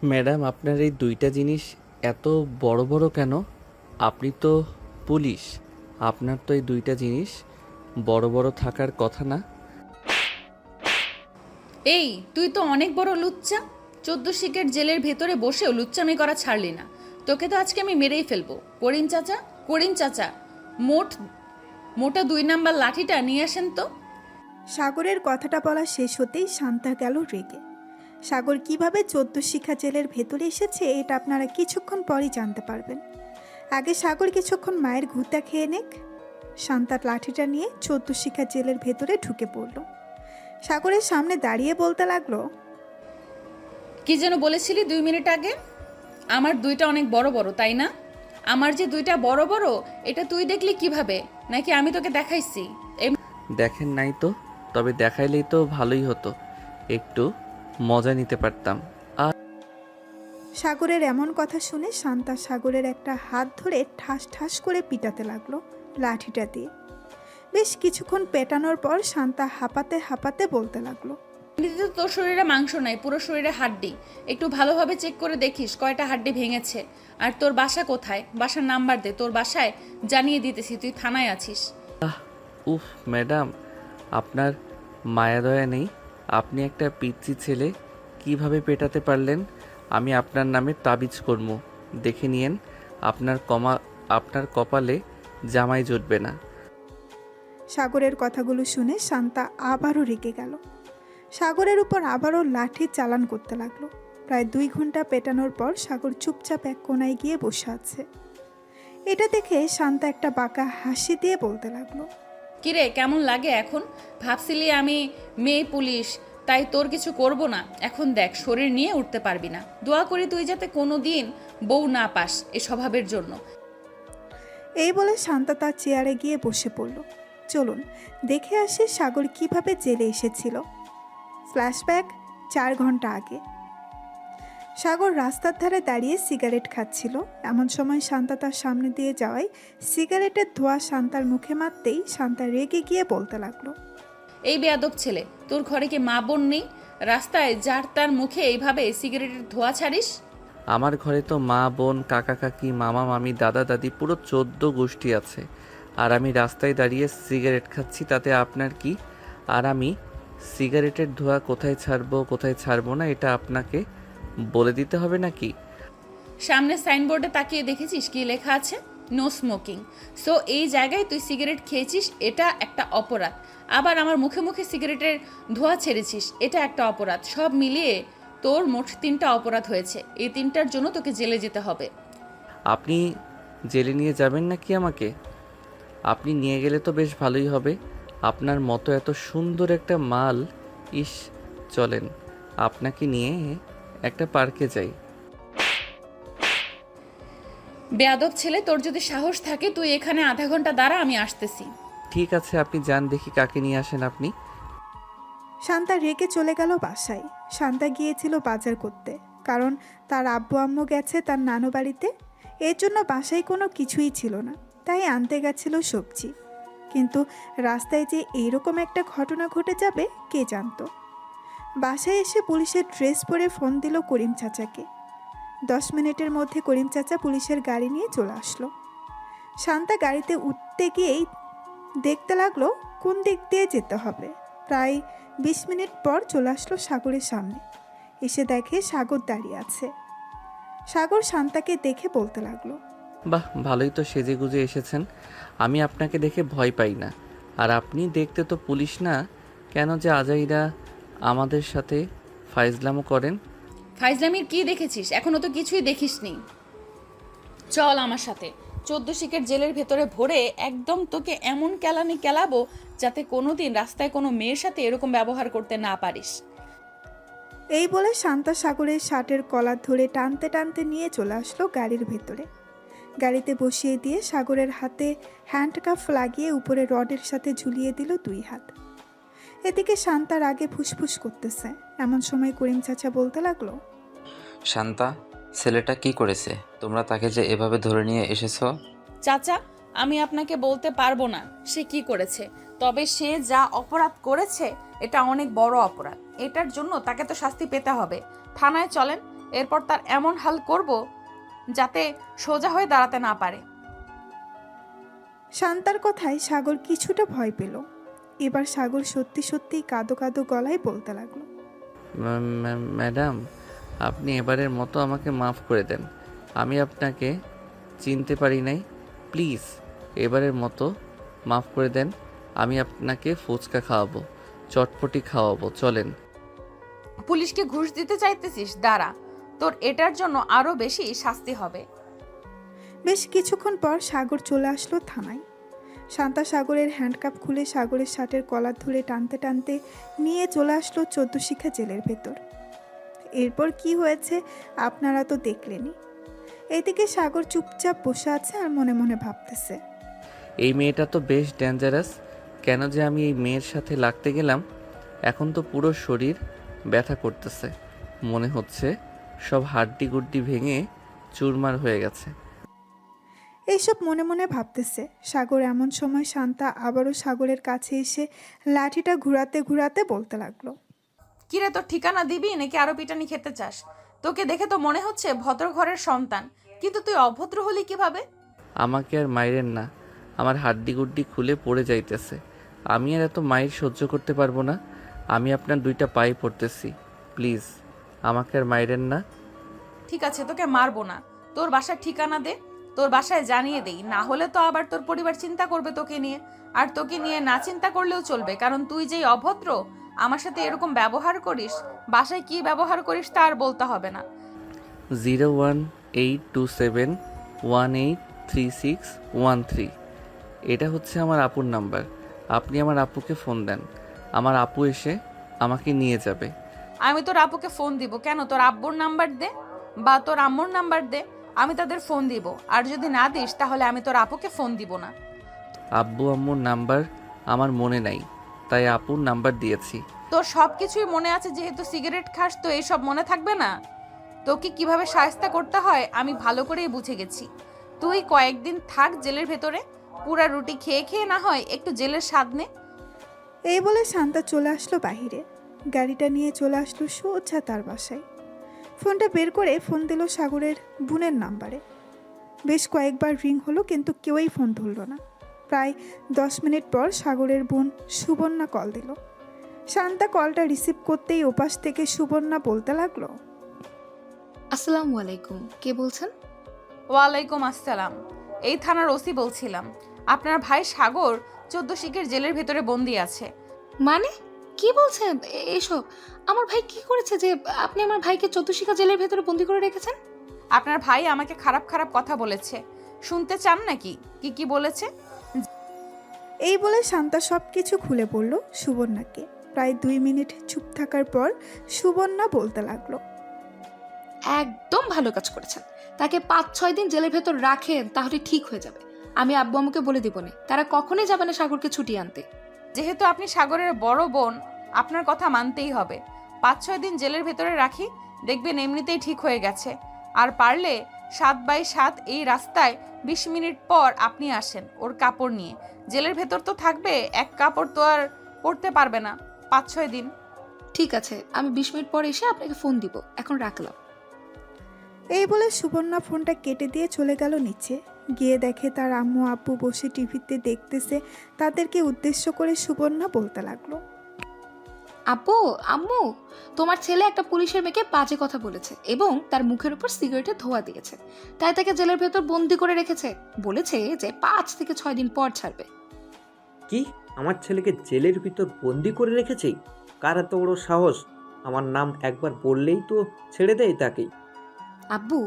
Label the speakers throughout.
Speaker 1: Madam, আপনার এই দুইটা জিনিস এত বড় বড় কেন? আপনি তো পুলিশ, আপনার তো এই দুইটা জিনিস বড় বড় থাকার কথা না।
Speaker 2: এই তুই তো অনেক বড় লুচ্চা। 14 শিকের জেলের ভেতরে বসেও লুচ্চামি করা ছাড়লি না। তোকে তো আজকে আমি মেরেই ফেলবো। করিম চাচা, করিম চাচা, মোট মোটা 2 নাম্বার লাঠিটা নিয়ে আসেন তো।
Speaker 3: সাগরের কথাটা বলা শেষ হতেই শান্তা গেল রেগে। সাগর কিভাবে 14 শিখা জেলের ভেতরে এসেছে এটা আপনারা কিছুক্ষণ পরই জানতে পারবেন। আগে সাগর কিছুক্ষণ মায়ের ঘুঁতা খেয়ে নেক। শান্তার লাঠিটা নিয়ে 14 শিখা জেলের ভেতরে ঢুকে পড়ল। সাগরের সামনে দাঁড়িয়ে বলতে লাগলো,
Speaker 2: কি যেন বলেছিলি 2 মিনিট আগে? আমার দুইটা অনেক বড় বড়, তাই না? আমার যে দুইটা বড় বড়, এটা তুই দেখলি কিভাবে? নাকি আমি তোকে দেখাইছি?
Speaker 1: দেখেন নাই তো, তবে দেখাইলেই তো ভালোই হতো, একটু মজা নিতে পারতাম। আর
Speaker 3: সাগরের এমন কথা শুনে শান্তা সাগরের একটা হাত ধরে ঠাস ঠাস করে পিটাতে লাগলো লাঠিটা দিয়ে। বেশ কিছুক্ষণ পেটানোর পর শান্তা হাঁপাতে হাঁপাতে বলতে লাগলো,
Speaker 2: এমনিতে তো তোর শরীরে মাংস নাই, পুরো শরীরে হাড্ডি। একটু ভালোভাবে চেক করে দেখিস কয়টা হাড্ডি ভেঙেছে। আর তোর বাসা কোথায়? বাসার নাম্বার দে, তোর বাসায় জানিয়ে দিতেছি তুই থানায় আছিস।
Speaker 1: উফ ম্যাডাম, আপনার মায়া দয়া নেই? আপনি একটা পিচ্চি ছেলে, কিভাবে পেটাতে পারলেন? আমি আপনার নামে তাবিজ করবো, দেখে নিয়েন। আপনার কপালে জামাই জুটবে না।
Speaker 3: সাগরের কথাগুলো শুনে শান্তা আবারও রেগে গেল। সাগরের উপর আবারও লাঠির চালান করতে লাগলো। প্রায় 2 ঘন্টা পেটানোর পর সাগর চুপচাপ এক কোনায় গিয়ে বসে আছে। এটা দেখে শান্তা একটা বাঁকা হাসি দিয়ে বলতে লাগলো,
Speaker 2: কিরে, কেমন লাগে এখন? ভাবছিলি আমি মেয়ে পুলিশ, তাই তোর কিছু করব না। এখন দেখ, শরীর নিয়ে উঠতে পারবি না। দোয়া করি তুই যাতে কোনো দিন বউ না পাস এ স্বভাবের জন্য।
Speaker 3: এই বলে শান্তা তার চেয়ারে গিয়ে বসে পড়ল। চলুন দেখে আসি সাগর কিভাবে জেলে এসেছিল। ফ্ল্যাশব্যাক 4 ঘন্টা আগে। সাগর রাস্তার ধারে দাঁড়িয়ে সিগারেট খাচ্ছিল। এমন সময় শান্তা তার সামনে দিয়ে যাওয়ায় সিগারেটের ধোঁয়া শান্তার মুখে মারতেই শান্তা রেগে গিয়ে বলতে লাগলো,
Speaker 2: এই বেয়াদব ছেলে, তোর ঘরে কি মা বোন নেই? রাস্তায় যার তার মুখে এইভাবে সিগারেটের ধোঁয়া ছাড়িস?
Speaker 1: আমার ঘরে তো মা বোন কাকা কাকি মামা মামি দাদা দাদি পুরো 14 গোষ্ঠী আছে। আর আমি রাস্তায় দাঁড়িয়ে সিগারেট খাচ্ছি, তাতে আপনার কি? আর আমি সিগারেটের ধোঁয়া কোথায় ছাড়বো কোথায় ছাড়বো না এটা আপনাকে বলে দিতে হবে নাকি?
Speaker 2: সামনে সাইনবোর্ডে তাকিয়ে দেখেছিস কি লেখা আছে? No smoking. সো এই জায়গায় তুই সিগারেট খেয়েছিস, এটা একটা অপরাধ। আবার আমার মুখে মুখে সিগারেটের ধোঁয়া ছেড়েছিস, এটা একটা অপরাধ। সব মিলিয়ে তোর মোট 3টা অপরাধ হয়েছে। এই 3টার জন্য তোকে জেলে যেতে হবে।
Speaker 1: আপনি জেলে নিয়ে যাবেন নাকি আমাকে? আপনি নিয়ে গেলে তো বেশ ভালোই হবে। আপনার মতো এত সুন্দর একটা মাল, ইস, চলেন আপনাকে নিয়ে একটা পার্কে যাই।
Speaker 2: বেয়াদব ছেলে, তোর যদি সাহস থাকে তুই এখানে আধা ঘন্টা দাঁড়া, আমি আসতেছি।
Speaker 1: ঠিক আছে, আপনি যান, দেখি কাকে নিয়ে আসেন আপনি।
Speaker 3: শান্তা রেগে চলে গেল বাসায়। শান্তা গিয়েছিল বাজার করতে, কারণ তার আব্বু আম্মু গেছে তার নানু বাড়িতে। এর জন্য বাসায় কোনো কিছুই ছিল না, তাই আনতে গেছিল সবজি। কিন্তু রাস্তায় যে এইরকম একটা ঘটনা ঘটে যাবে কে জানতো। বাসায় এসে পুলিশের ড্রেস পরে ফোন দিল করিম চাচাকে। 10 মিনিটের মধ্যে করিম চাচা পুলিশের গাড়ি নিয়ে চলে আসলো। শান্তা গাড়িতে উঠতে গিয়েই দেখতে লাগলো কোন দিক দিয়ে যেতে হবে। প্রায় 20 মিনিট পর চলে আসলো সাগরের সামনে। এসে দেখে সাগর দাঁড়িয়ে আছে। সাগর শান্তাকে দেখে বলতে লাগলো,
Speaker 1: বাহ, ভালোই তো সেজে গুজে এসেছেন। আমি আপনাকে দেখে ভয় পাই না। আর আপনি দেখতে তো পুলিশ না, কেন যে আজাইরা আমাদের সাথে ফাইজলামো করেন?
Speaker 2: ফাইজলামির কি দেখেছিস? এখনো তো কিছুই দেখিসনি। চল আমার সাথে। 14 শিকের জেলের ভেতরে ভরে একদম তোকে এমন কেলানি কেলাবো যাতে কোনোদিন রাস্তায় কোনো মেয়ের সাথে এরকম ব্যবহার করতে না পারিস।
Speaker 3: এই বলে শান্তা সাগরের শার্টের কলার ধরে টানতে টানতে নিয়ে চলে আসলো গাড়ির ভেতরে। গাড়িতে বসিয়ে দিয়ে সাগরের হাতে হ্যান্ডকাফ লাগিয়ে উপরে রডের সাথে ঝুলিয়ে দিল 2 হাত। এদিকে শান্তার আগে ফুসফুস করতেছে। এমন সময় করিম চাচা বলতে লাগলো,
Speaker 4: শান্তা, ছেলেটা কি করেছে? তোমরা তাকে যে এভাবে ধরে নিয়ে এসেছো?
Speaker 2: চাচা, আমি আপনাকে বলতে পারবো না সে কি করেছে, তবে সে যা অপরাধ করেছে এটা অনেক বড় অপরাধ। এটার জন্য তাকে তো শাস্তি পেতে হবে। থানায় চলেন, এরপর তার এমন হাল করব যাতে সোজা হয়ে দাঁড়াতে না পারে।
Speaker 3: শান্তার কথায় সাগর কিছুটা ভয় পেল। এবার সাগর সত্যি সত্যিই কাঁদো কাঁদো গলায় বলতে লাগলো।
Speaker 1: ম্যাডাম, আপনি এবারের মতো আমাকে মাফ করে দেন। আমি আপনাকে চিনতে পারি নাই। প্লিজ এবারের মতো মাফ করে দেন। আমি আপনাকে ফুচকা খাওয়াবো, চটপটি খাওয়াবো, চলেন।
Speaker 2: পুলিশকে ঘুষ দিতে চাইতেছিস? দাঁড়া, তোর এটার জন্য আরো বেশি শাস্তি হবে।
Speaker 3: বেশ কিছুক্ষণ পর সাগর চলে আসলো থানায়। শান্তা সাগরের হ্যান্ডকাপ খুলে সাগরের শার্টের কলার ধরে টানতে টানতে নিয়ে চলে আসলো 14 শিখা জেলের ভেতর। এরপর কি হয়েছে আপনারা তো দেখলেনই। এদিকে সাগর চুপচাপ বসে আছে আর মনে মনে ভাবতেছে,
Speaker 1: এই মেয়েটা তো বেশ ডেঞ্জারাস। কেন যে আমি এই মেয়ের সাথে লাগতে গেলাম? এখন তো পুরো শরীর ব্যথা করতেছে। মনে হচ্ছে সব হাড্ডি গুড্ডি ভেঙে চুরমার হয়ে গেছে।
Speaker 3: এইসব মনে মনে ভাবতেছে সাগর। এমন সময় শান্তা আবারও সাগরের কাছে এসে লাঠিটা ঘুরাতে ঘুরাতে বলতে লাগলো,
Speaker 2: কিরে, তোর ঠিকানা দিবি নাকি আরো পিটানি খেতে চাস? তোকে দেখে তো মনে হচ্ছে ভদ্র ঘরের সন্তান, কিন্তু তুই অভদ্র হলি কিভাবে?
Speaker 1: আমাকে আর মাইরেন না, আমার হাড্ডি গুড্ডি খুলে পড়ে যাইতেছে। আমি আর এত মাইর সহ্য করতে পারবো না। আমি আপনার 2টা পায়ে পড়তেছি, প্লিজ আমাকে আর মাইরেন না।
Speaker 2: ঠিক আছে, তোকে মারবো না। তোর বাসার ঠিকানা দে, তোর বাসায় জানিয়ে দেই। না হলে তো আবার তোর পরিবার চিন্তা করবে তোকে নিয়ে। আর তোকে নিয়ে না চিন্তা করলেও চলবে, কারণ তুই যেই অভদ্র, আমার সাথে এরকম ব্যবহার করিস। বাসায় কি ব্যবহার করিস তা আর বলতে হবে না।
Speaker 1: 01827183613। এটা হচ্ছে আমার আপুর নাম্বার। আপনি আমার আপুকে ফোন দেন, আমার আপু এসে আমাকে নিয়ে যাবে।
Speaker 2: আমি তোর আপুকে ফোন দিব কেন? তোর আব্বুর নাম্বার দে বা তোর আম্মুর নাম্বার দে, আমি তাদের ফোন দিব। আর যদি না দিস তাহলে আমি তোর আপুকে ফোন দিব না।
Speaker 1: আব্বু আম্মুর নাম্বার আমার মনে নাই, তাই আপুর নাম্বার দিয়েছি।
Speaker 2: তোর সব কিছুই মনে আছে, যেহেতু সিগারেট খাস তো এইসব মনে থাকবে না? তোকে কিভাবে শায়েস্তা করতে হয় আমি ভালো করেই বুঝে গেছি। তুই কয়েকদিন থাক জেলের ভেতরে, পুরা রুটি খেয়ে খেয়ে না হয় একটু জেলের স্বাদ নে।
Speaker 3: এই বলে শান্তা চলে আসলো বাহিরে। গাড়িটা নিয়ে চলে আসলো সোজা তার বাসায়। ফোনটা বের করে ফোন দিল সাগরের বোনের নাম্বারে। বেশ কয়েকবার রিং হলো কিন্তু কেউই ফোন ধরল না। প্রায় 10 মিনিট পর সাগরের বোন সুবর্ণা কল দিল। শান্তা কলটা রিসিভ করতেই ওপাশ থেকে সুবর্ণা বলতে লাগলো,
Speaker 5: আসসালামু আলাইকুম, কে বলছেন?
Speaker 2: ওয়ালাইকুম আসসালাম, এই থানার ওসি বলছিলাম। আপনার ভাই সাগর 14 শিখের জেলের ভেতরে বন্দি আছে।
Speaker 5: মানে কি বলছেন এসব? আমার ভাই কি করেছে যে আপনি আমার ভাইকে চতুশিকা জেলের ভেতরে বন্দি করে রেখেছেন?
Speaker 2: আপনার ভাই আমাকে খারাপ খারাপ কথা বলেছে, শুনতে চান নাকি কি কি বলেছে?
Speaker 3: এই বলে শান্তা সব কিছু খুলে বলল সুবর্ণাকে। প্রায় 2 মিনিট চুপ থাকার পর সুবর্ণা বলতে লাগলো,
Speaker 5: একদম ভালো কাজ করেছেন। তাকে 5-6 দিন জেলের ভেতর রাখেন, তাহলে ঠিক হয়ে যাবে। আমি আব্বু আম্মুকে বলে দিব না, তারা কখনোই যাবে না সাগরকে ছুটিয়ে আনতে।
Speaker 2: যেহেতু আপনি সাগরের বড় বোন, আপনার কথা মানতেই হবে। 5-6 দিন জেলের ভেতরে রাখি, দেখবেন এমনিতেই ঠিক হয়ে গেছে। আর পারলে 7x7 এই রাস্তায় 20 মিনিট পর আপনি আসেন ওর কাপড় নিয়ে। জেলের ভেতর তো থাকবে, এক কাপড় তো আর পরতে পারবে না 5-6 দিন।
Speaker 5: ঠিক আছে, আমি 20 মিনিট পর এসে আপনাকে ফোন দিব। এখন রাখলাম।
Speaker 3: এই বলে সুবর্ণা ফোনটা কেটে দিয়ে চলে গেল নিচে। গিয়ে দেখে তার আম্মু আব্বু বসে টিভিতে দেখতেছে। তাদেরকে উদ্দেশ্য করে সুবর্ণা বলতে লাগলো,
Speaker 5: আব্বু আম্মু, তোমার ছেলে একটা পুলিশের মেয়েকে বাজে কথা বলেছে এবং তার মুখের উপর সিগারেটের ধোঁয়া দিয়েছে, তাই তাকে জেলের ভেতর বন্দি করে রেখেছে। বলেছে যে 5 থেকে 6 দিন পর ছাড়বে।
Speaker 6: কি? আমার ছেলেকে জেলের ভিতর বন্দি করে রেখেছে? কার এত বড় সাহস? আমার নাম একবার বললেই তো ছেড়ে দেয় তাকেই।
Speaker 5: আব্বু,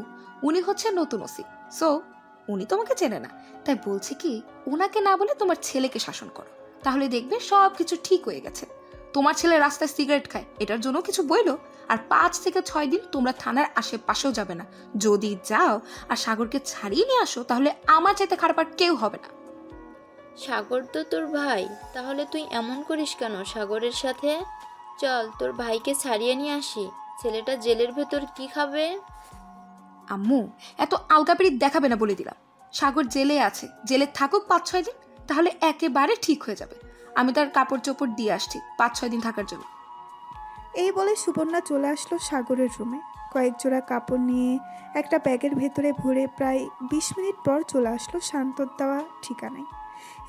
Speaker 5: উনি হচ্ছে নতুন ওসি, সো উনি তোমাকে চেনে না, তাই বলছি কি ওনাকে না বলে তোমার ছেলেকে শাসন করো, তাহলে দেখবে সব কিছু ঠিক হয়ে গেছে। তোমার ছেলে রাস্তায় সিগারেট খায়, এটার জন্য কিছু বইলো? আর 5 থেকে 6 দিন তোমরা থানার আশেপাশেও যাবে না। যদি যাও আর সাগরকে ছাড়িয়ে নিয়ে আসো, তাহলে আমার চাইতে খারাপ আর কেউ হবে না।
Speaker 7: সাগর তো তোর ভাই, তাহলে তুই এমন করিস কেন সাগরের সাথে? চল তোর ভাইকে ছাড়িয়ে নিয়ে আসি। ছেলেটা জেলের ভেতর কি খাবে?
Speaker 5: আম্মু, এত আলগাপিড়ি দেখাবে না বলে দিলাম। সাগর জেলে আছে, জেলে থাকুক 5-6 দিন, তাহলে একেবারে ঠিক হয়ে যাবে। আমি তার কাপড় চোপড় দিয়ে আসছি 5-6 দিন থাকার জন্য।
Speaker 3: এই বলে সুবর্ণা চলে আসলো সাগরের রুমে। কয়েক জোড়া কাপড় নিয়ে একটা ব্যাগের ভেতরে ভরে প্রায় 20 মিনিট পর চলে আসলো শান্তর দেওয়া ঠিকানায়।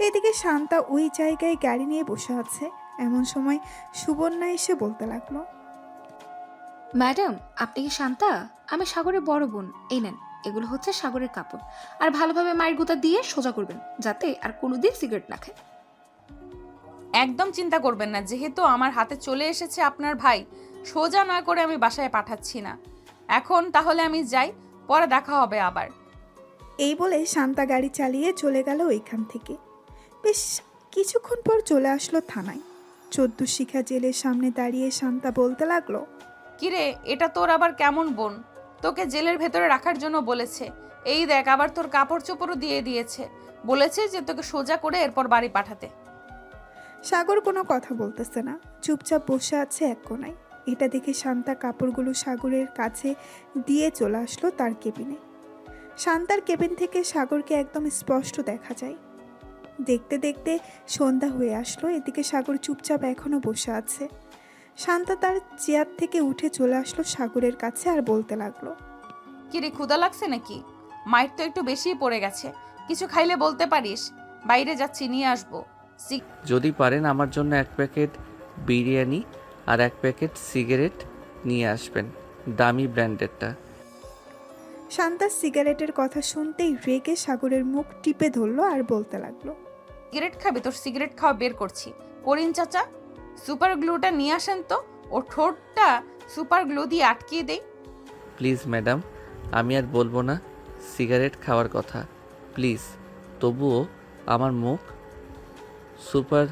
Speaker 3: এদিকে শান্তা ওই জায়গায় গাড়ি নিয়ে বসে আছে। এমন সময় সুবর্ণা এসে বলতে লাগলো,
Speaker 5: ম্যাডাম, আপনি কি শান্তা? আমি সাগরের বড় বোন। এই নেন, এগুলো হচ্ছে সাগরের কাপড়। আর ভালোভাবে মায়ের গুঁতা দিয়ে সোজা করবেন, যাতে আর কোনোদিন সিগারেট না খায়।
Speaker 2: একদম চিন্তা করবেন না, যেহেতু আমার হাতে চলে এসেছে আপনার ভাই, সোজা না করে আমি বাসায় পাঠাচ্ছি না। এখন তাহলে আমি যাই, পরে দেখা হবে আবার।
Speaker 3: এই বলে শান্তা গাড়ি চালিয়ে চলে গেল ওইখান থেকে। বেশ কিছুক্ষণ পর চলে আসলো থানায়। 14 শিখা জেলের সামনে দাঁড়িয়ে শান্তা বলতে লাগলো,
Speaker 2: কিরে, এটা তোর আবার কেমন বোন? তোকে জেলের ভেতরে রাখার জন্য বলেছে। এই দেখ, আবার তোর কাপড় চোপড়ও দিয়ে দিয়েছে। বলেছে যে তোকে সোজা করে এরপর বাড়ি পাঠাতে।
Speaker 3: সাগর কোনো কথা বলতেছে না, চুপচাপ বসে আছে এক কোণায়। এটা দেখে শান্তা কাপড়গুলো সাগরের কাছে দিয়ে চলে আসলো তার কেবিনে। শান্তার কেবিন থেকে সাগরকে একদম স্পষ্ট দেখা যায়। দেখতে দেখতে সন্ধ্যা হয়ে আসলো। এদিকে সাগর চুপচাপ এখনো বসে আছে। শান্তা তার চেয়ার থেকে উঠে চলে আসলো সাগরের কাছে আর বলতে লাগলো,
Speaker 2: কিরে, ক্ষুধা লাগছে নাকি? মায়ের তো একটু বেশিই পড়ে গেছে, কিছু খাইলে বলতে পারিস। বাইরে যাচ্ছি, নিয়ে আসবো।
Speaker 1: যদি পারেন আমার জন্য 1 প্যাকেট বিরিয়ানি আর 1 প্যাকেট সিগারেট নিয়ে আসবেন, দামি ব্র্যান্ডেরটা।
Speaker 3: শান্তার সিগারেটের কথা শুনতেই রেগে সাগরের মুখ টিপে ধরলো আর বলতে লাগলো,
Speaker 2: সিগারেট খাবি? তোর সিগারেট খাওয়া বের করছি। করিম চাচা, সুপার গ্লুটা নিয়ে আসেন তো, ও ঠোঁটটা সুপার গ্লু দিয়ে আটকিয়ে দেই।
Speaker 1: প্লিজ ম্যাডাম, আমি আর বলবো না সিগারেট খাওয়ার কথা, প্লিজ। তবুও আমার মুখ সুপার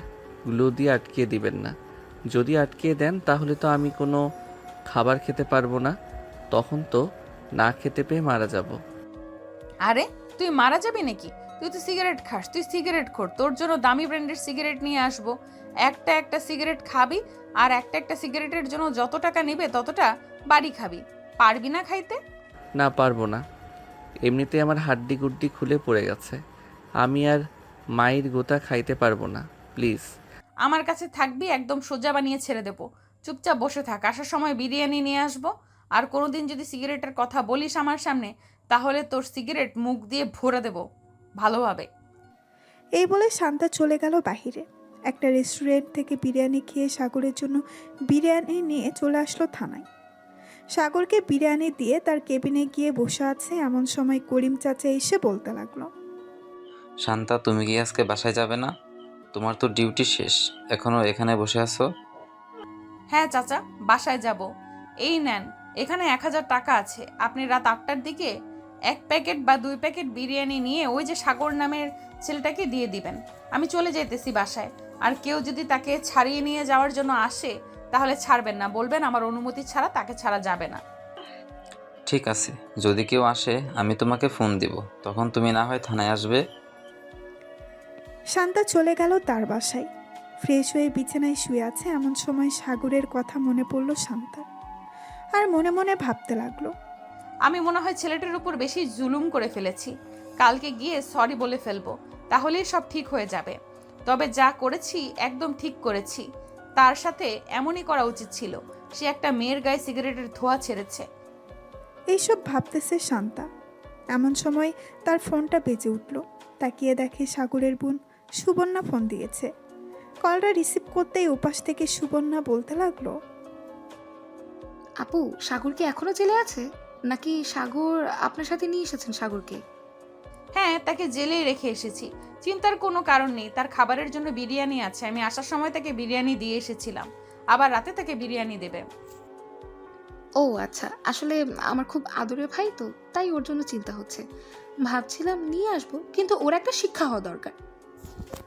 Speaker 1: গ্লু দিয়ে আটকিয়ে দিবেন না। যদি আটকিয়ে দেন তাহলে তো আমি কোনো খাবার খেতে পারবো না, তখন তো না খেতে পেয়ে মারা যাব।
Speaker 2: আরে, তুই মারা যাবি নাকি? তুই তো সিগারেট খাস, তুই সিগারেট খোর। তোর জন্য দামি ব্র্যান্ডের সিগারেট নিয়ে আসবো। একটা একটা সিগারেট খাবি, আর একটা একটা সিগারেটের জন্য যত টাকা নেবে ততটা বাড়ি খাবি। পারবি না খাইতে?
Speaker 1: না, পারবো না। এমনিতে আমার হাড্ডি গুড্ডি খুলে পড়ে গেছে, আমি আর মায়ের গোতা খাইতে পারবো না, প্লিজ।
Speaker 2: আমার কাছে থাকবি, একদম সোজা বানিয়ে ছেড়ে দেবো। চুপচাপ বসে থাক, আসার সময় বিরিয়ানি নিয়ে আসবো। আর কোনোদিন যদি সিগারেটের কথা বলিস আমার সামনে, তাহলে তোর সিগারেট মুখ দিয়ে ভরে দেবো ভালোভাবে।
Speaker 3: এই বলে শান্তা চলে গেল বাহিরে। একটা রেস্টুরেন্ট থেকে বিরিয়ানি খেয়ে সাগরের জন্য বিরিয়ানি নিয়ে চলে আসলো থানায়। সাগরকে বিরিয়ানি দিয়ে তার কেবিনে গিয়ে বসে আছে। এমন সময় করিম চাচা এসে বলতে লাগলো,
Speaker 4: শান্তা, তুমি কি আজকে বাসায় যাবে না? তোমার তো ডিউটি শেষ, এখনো এখানে বসে আছো?
Speaker 2: হ্যাঁ চাচা, বাসায় যাব। এই নেন, এখানে 1000 টাকা আছে। আপনি রাত 8টার দিকে 1 প্যাকেট বা 2 প্যাকেট বিরিয়ানি নিয়ে ওই যে সাগর নামের ছেলেটাকে দিয়ে দিবেন। আমি চলে যেতেছি বাসায়। আর কেউ যদি তাকে ছাড়িয়ে নিয়ে যাওয়ার জন্য আসে, তাহলে ছাড়বেন না, বলবেন আমার অনুমতি ছাড়া তাকে ছাড়া যাবে না।
Speaker 4: ঠিক আছে, যদি কেউ আসে আমি তোমাকে ফোন দিব, তখন তুমি না হয় থানায় আসবে।
Speaker 3: শান্তা চলে গেল তার বাসায়। ফ্রেশ হয়ে বিছানায় শুয়ে আছে। এমন সময় সাগরের কথা মনে পড়ল শান্তার। আর মনে মনে ভাবতে লাগলো,
Speaker 2: আমি মনে হয় ছেলেটার উপর বেশি জুলুম করে ফেলেছি। কালকে গিয়ে সরি বলে ফেলবো, তাহলেই সব ঠিক হয়ে যাবে। তবে যা করেছি একদম ঠিক করেছি। তার সাথে এমনই করা উচিত ছিল। সে একটা মেয়ের গায়ে সিগারেটের ধোঁয়া ছেড়েছে।
Speaker 3: এইসব ভাবতেছে শান্তা। এমন সময় তার ফোনটা বেজে উঠল। তাকিয়ে দেখে সাগরের বোন সুবর্ণা ফোন দিয়েছে। কলটা রিসিভ করতেই ওপাশ থেকে সুবর্ণা বলতে লাগলো,
Speaker 5: আপু, সাগর কি এখনো জেলে আছে? নাকি সাগর আপনার সাথে নিয়ে এসেছেন সাগরকে?
Speaker 2: হ্যাঁ, তাকে জেলেই রেখে এসেছি। চিন্তার কোনো কারণ নেই, তার খাবারের জন্য বিরিয়ানি আছে। আমি আসার সময় তাকে বিরিয়ানি দিয়ে এসেছিলাম, আবার রাতে তাকে বিরিয়ানি দেবে।
Speaker 5: ও আচ্ছা, আসলে আমার খুব আদরের ভাই তো, তাই ওর জন্য চিন্তা হচ্ছে। ভাবছিলাম নিয়ে আসবো, কিন্তু ওর একটা শিক্ষা হওয়া দরকার।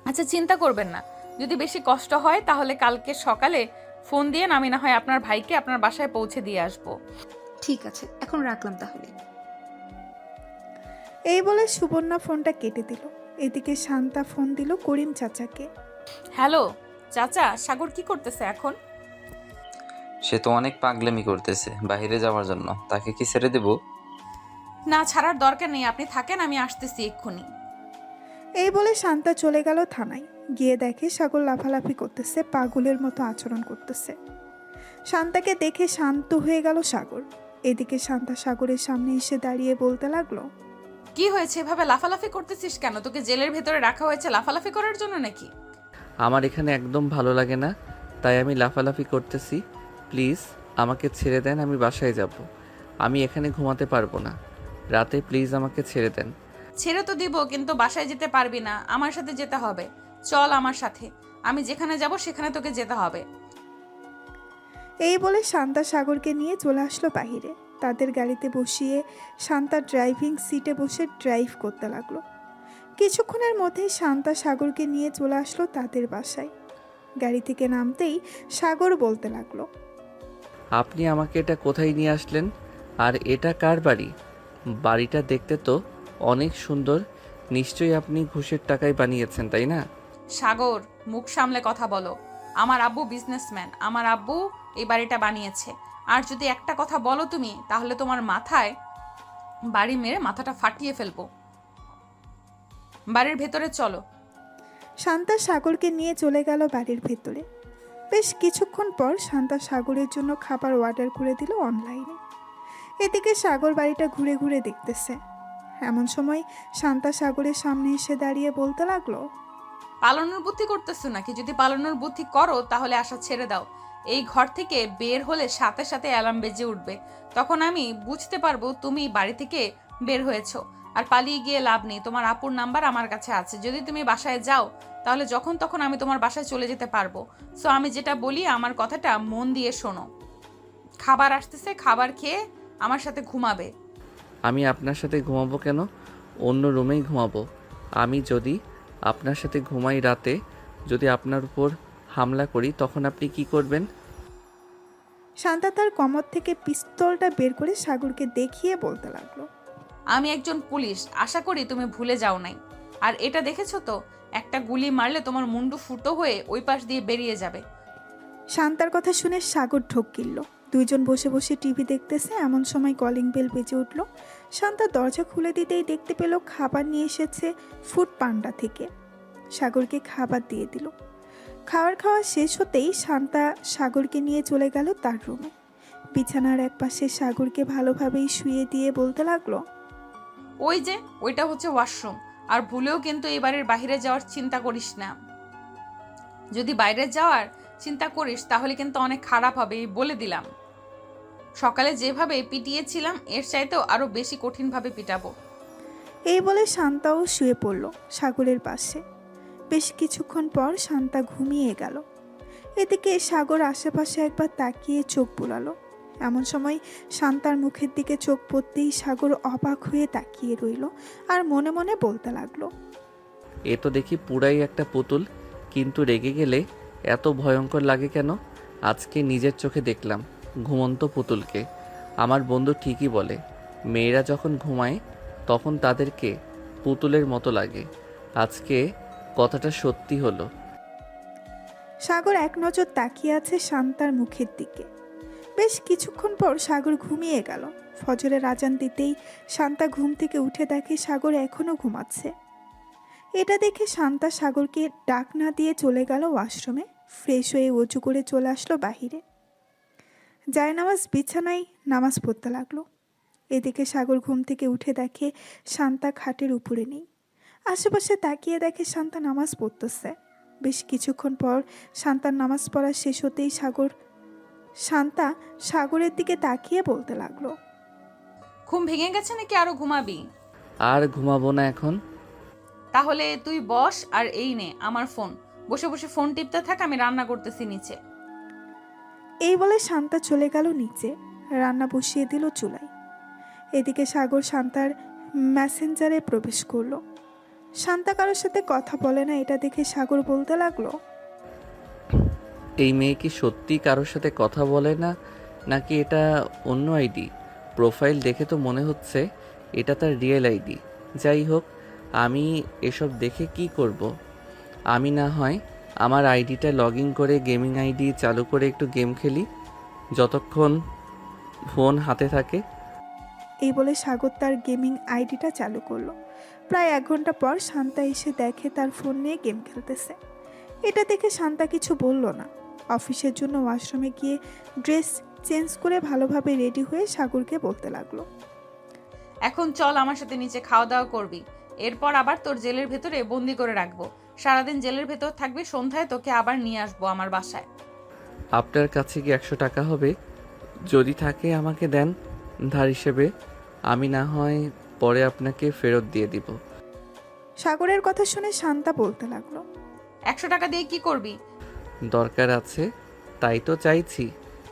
Speaker 2: আচ্ছা, চিন্তা করবেন না। যদি বেশি কষ্ট হয় তাহলে কালকে সকালে ফোন দিয়ে আমি না হয় আপনার ভাইকে আপনার বাসায় পৌঁছে দিয়ে আসবো।
Speaker 5: ঠিক আছে, এখন রাখলাম তাহলে।
Speaker 3: এই বলে সুবর্ণা ফোনটা কেটে দিল। এদিকে শান্তা ফোন দিল করিম চাচাকে।
Speaker 2: হ্যালো চাচা, সাগর কি করতেছে এখন?
Speaker 4: সে তো অনেক পাগলামি করতেছে বাইরে যাওয়ার জন্য, তাকে কি ছেড়ে দেব?
Speaker 2: না, ছাড়ার দরকার নেই, আপনি থাকেন, আমি আসতেছি এক্ষুনি।
Speaker 3: এই বলে শান্তা চলে গেল থানায়। গিয়ে দেখে সাগর লাফালাফি করতেছে, পাগলের মতো আচরণ করতেছে। শান্তাকে দেখে শান্ত হয়ে গেল সাগর। এদিকে শান্তা সাগরের সামনে এসে দাঁড়িয়ে বলতে লাগলো,
Speaker 2: কি হয়েছে, এভাবে লাফালাফি করতেছিস কেন? তোকে জেলের ভেতরে রাখা হয়েছে লাফালাফি করার জন্য নাকি?
Speaker 1: আমার এখানে একদম ভালো লাগে না, তাই আমি লাফালাফি করতেছি। প্লিজ আমাকে ছেড়ে দেন, আমি বাসায় যাব। আমি এখানে ঘুমাতে পারবো না রাতে, প্লিজ আমাকে ছেড়ে দেন।
Speaker 2: ছেড়ে তো দিব, কিন্তু বাসায় যেতে পারবি না, আমার সাথে যেতে হবে। চল আমার সাথে, আমি যেখানে যাব সেখানে তোকে যেতে হবে।
Speaker 3: এই বলে শান্তা সাগরকে নিয়ে চলে আসলো বাহিরে। তাদের গাড়িতে বসিয়ে শান্তা ড্রাইভিং সিটে বসে ড্রাইভ করতে লাগলো। কিছুক্ষণের মধ্যেই শান্তা সাগরকে নিয়ে চলে আসলো তাদের বাসায়। গাড়ি থেকে নামতেই সাগর বলতে লাগলো,
Speaker 1: আপনি আমাকে এটা কোথায় নিয়ে আসলেন? আর এটা কার বাড়ি? বাড়িটা দেখতে তো অনেক সুন্দর। নিশ্চয়ই আপনি ঘুষের টাকায় বানিয়েছেন, তাই না?
Speaker 2: সাগর, মুখ সামলে কথা বলো। আমার আব্বু বিজনেসম্যান, আমার আব্বু এই বাড়িটা বানিয়েছে। আর যদি একটা কথা বলো তুমি, তাহলে তোমার মাথায় বাড়ি মেরে মাথাটা ফাটিয়ে ফেলবো। বাড়ির ভেতরে চলো।
Speaker 3: শান্তা সাগরকে নিয়ে চলে গেল বাড়ির ভেতরে। বেশ কিছুক্ষণ পর শান্তা সাগরের জন্য খাবার অর্ডার করে দিল অনলাইনে। এদিকে সাগর বাড়িটা ঘুরে ঘুরে দেখতেছে। এমন সময় শান্তা সাগরের সামনে এসে দাঁড়িয়ে বলতে লাগলো,
Speaker 2: পালানোর বুদ্ধি করতেছো নাকি? যদি পালানোর বুদ্ধি করো তাহলে আশা ছেড়ে দাও। এই ঘর থেকে বের হলে সাথে সাথে অ্যালার্ম বেজে উঠবে। তখন আমি বুঝতে পারবো তুমি বাড়ি থেকে বের হয়েছো। আর পালিয়ে গিয়ে লাভ নেই, তোমার আপুর নাম্বার আমার কাছে আছে। যদি তুমি বাসায় যাও তাহলে যখন তখন আমি তোমার বাসায় চলে যেতে পারবো। সো আমি যেটা বলি আমার কথাটা মন দিয়ে শোনো। খাবার আসতেছে, খাবার খেয়ে আমার সাথে ঘুমাবে।
Speaker 1: আমি আপনার সাথে ঘুমাবো কেন? অন্য রুমেই ঘুমাবো। আমি যদি আপনার সাথে ঘুমাই রাতে, যদি আপনার উপর হামলা করি, তখন আপনি কি করবেন?
Speaker 3: শান্তা তার কমর থেকে পিস্তলটা বের করে সাগরকে দেখিয়ে বলতে লাগলো,
Speaker 2: আমি একজন পুলিশ, আশা করি তুমি ভুলে যাও নাই। আর এটা দেখেছো তো, একটা গুলি মারলে তোমার মুন্ডু ফুটো হয়ে ওই পাশ দিয়ে বেরিয়ে যাবে।
Speaker 3: শান্তার কথা শুনে সাগর ঢোক গিলল। দুইজন বসে বসে টিভি দেখতেছে। এমন সময় কলিং বেল বেজে উঠল। শান্তা দরজা খুলে দিতেই দেখতে পেল খাবার নিয়ে এসেছে ফুড পান্ডা থেকে। সাগরকে খাবার দিয়ে দিল। খাওয়া শেষ হতেই শান্তা সাগরকে নিয়ে চলে গেল তার রুমে। বিছানার এক পাশে সাগরকে ভালোভাবেই শুয়ে দিয়ে বলতে লাগলো,
Speaker 2: ওই যে ওইটা হচ্ছে ওয়াশরুম। আর ভুলেও কিন্তু এবারের বাইরে যাওয়ার চিন্তা করিস না। যদি বাইরে যাওয়ার চিন্তা করিস তাহলে কিন্তু অনেক খারাপ হবে, এই বলে দিলাম। সকালে যেভাবে পিটিয়েছিলাম এর চাইতেও আরো বেশি কঠিনভাবে পিটাবো।
Speaker 3: এই বলে শান্তাও শুয়ে পড়ল সাগরের পাশে। বেশ কিছুক্ষণ পর শান্তা ঘুমিয়ে গেল। এদিকে সাগর আশেপাশে একবার তাকিয়ে চোখ বুলালো। এমন সময় শান্তার মুখের দিকে চোখ পড়তেই সাগর অবাক হয়ে তাকিয়ে রইল আর মনে মনে বলতে লাগলো,
Speaker 1: এ তো দেখি পুরাই একটা পুতুল, কিন্তু রেগে গেলে এত ভয়ঙ্কর লাগে কেন? আজকে নিজের চোখে দেখলাম ঘুমন্ত পুতুলকে। আমার বন্ধু ঠিকই বলে, মেয়েরা যখন ঘুমায় তখন তাদেরকে পুতুলের মতো লাগে। আজকে কথাটা সত্যি হলো।
Speaker 3: সাগর এক নজর তাকিয়ে আছে শান্তার মুখের দিকে। বেশ কিছুক্ষণ পর সাগর ঘুমিয়ে গেল। ফজরের আজান দিতেই শান্তা ঘুম থেকে উঠে দেখে সাগর এখনো ঘুমাচ্ছে। এটা দেখে শান্তা সাগরকে ডাক না দিয়ে চলে গেল ওয়াশরুমে। ফ্রেশ হয়ে অজু করে চলে আসলো বাহিরে। জায়নামাজ বিছানায় নামাজ পড়তে লাগলো। এদিকে সাগর ঘুম থেকে উঠে দেখে শান্তা খাটের উপরে নেই। আশেপাশে তাকিয়ে দেখে শান্তা নামাজ পড়তেছে। বেশ কিছুক্ষণ পর শান্তার নামাজ পড়া শেষ হতেই শান্তা সাগরের দিকে তাকিয়ে বলতে লাগলো,
Speaker 2: ঘুম ভেঙে গেছে নাকি আরো ঘুমাবি?
Speaker 1: আর ঘুমাবো না এখন।
Speaker 2: তাহলে তুই বস আর এই নে আমার ফোন। বসে বসে ফোন টিপতে থাক, আমি রান্না করতেছি নিচে।
Speaker 3: এই বলে শান্তা চলে গেল নিচে। রান্না বসিয়ে দিল চুলায়। এদিকে সাগর শান্তার মেসেঞ্জারে প্রবেশ করলো। শান্তা কারোর সাথে কথা বলে না, এটা দেখে সাগর বলতে লাগলো,
Speaker 1: এই মেয়ে কি সত্যি কারোর সাথে কথা বলে না, নাকি এটা অন্য আইডি? প্রোফাইল দেখে তো মনে হচ্ছে এটা তার রিয়েল আইডি। যাই হোক, আমি এসব দেখে কি করব? আমি না হয় আমার আইডিটা লগ ইন করে গেমিং আইডি চালু করে একটু গেম খেলি যতক্ষণ ফোন হাতে থাকে।
Speaker 3: এই বলে সাগর তার গেমিং আইডিটা চালু করলো। প্রায় 1 ঘন্টা পর শান্তা এসে দেখে তার ফোন নিয়ে গেম খেলতেছে। এটা দেখে শান্তা কিছু বলল না। অফিসের জন্য ওয়াশরুমে গিয়ে ড্রেস চেঞ্জ করে ভালোভাবে রেডি হয়ে সাগরকে বলতে লাগলো।
Speaker 2: এখন চল আমার সাথে নিচে খাওয়া দাওয়া করবি, এরপর আবার তোর জেলের ভেতরে বন্দি করে রাখবো। সারাদিন জেলের ভেতর থাকবি, সন্ধ্যায় তোকে আবার নিয়ে আসবো আমার বাসায়।
Speaker 1: আপনার কাছে কি 100 টাকা হবে? যদি থাকে আমাকে দেন ধার হিসেবে, আমি না হয় পরে আপনাকে ফেরত দিয়ে দিব।
Speaker 3: সাগরের কথা শুনে শান্তা বলতে লাগলো।
Speaker 2: 100 টাকা দিয়ে কি করবি?
Speaker 1: দরকার আছে, তাই তো চাইছি।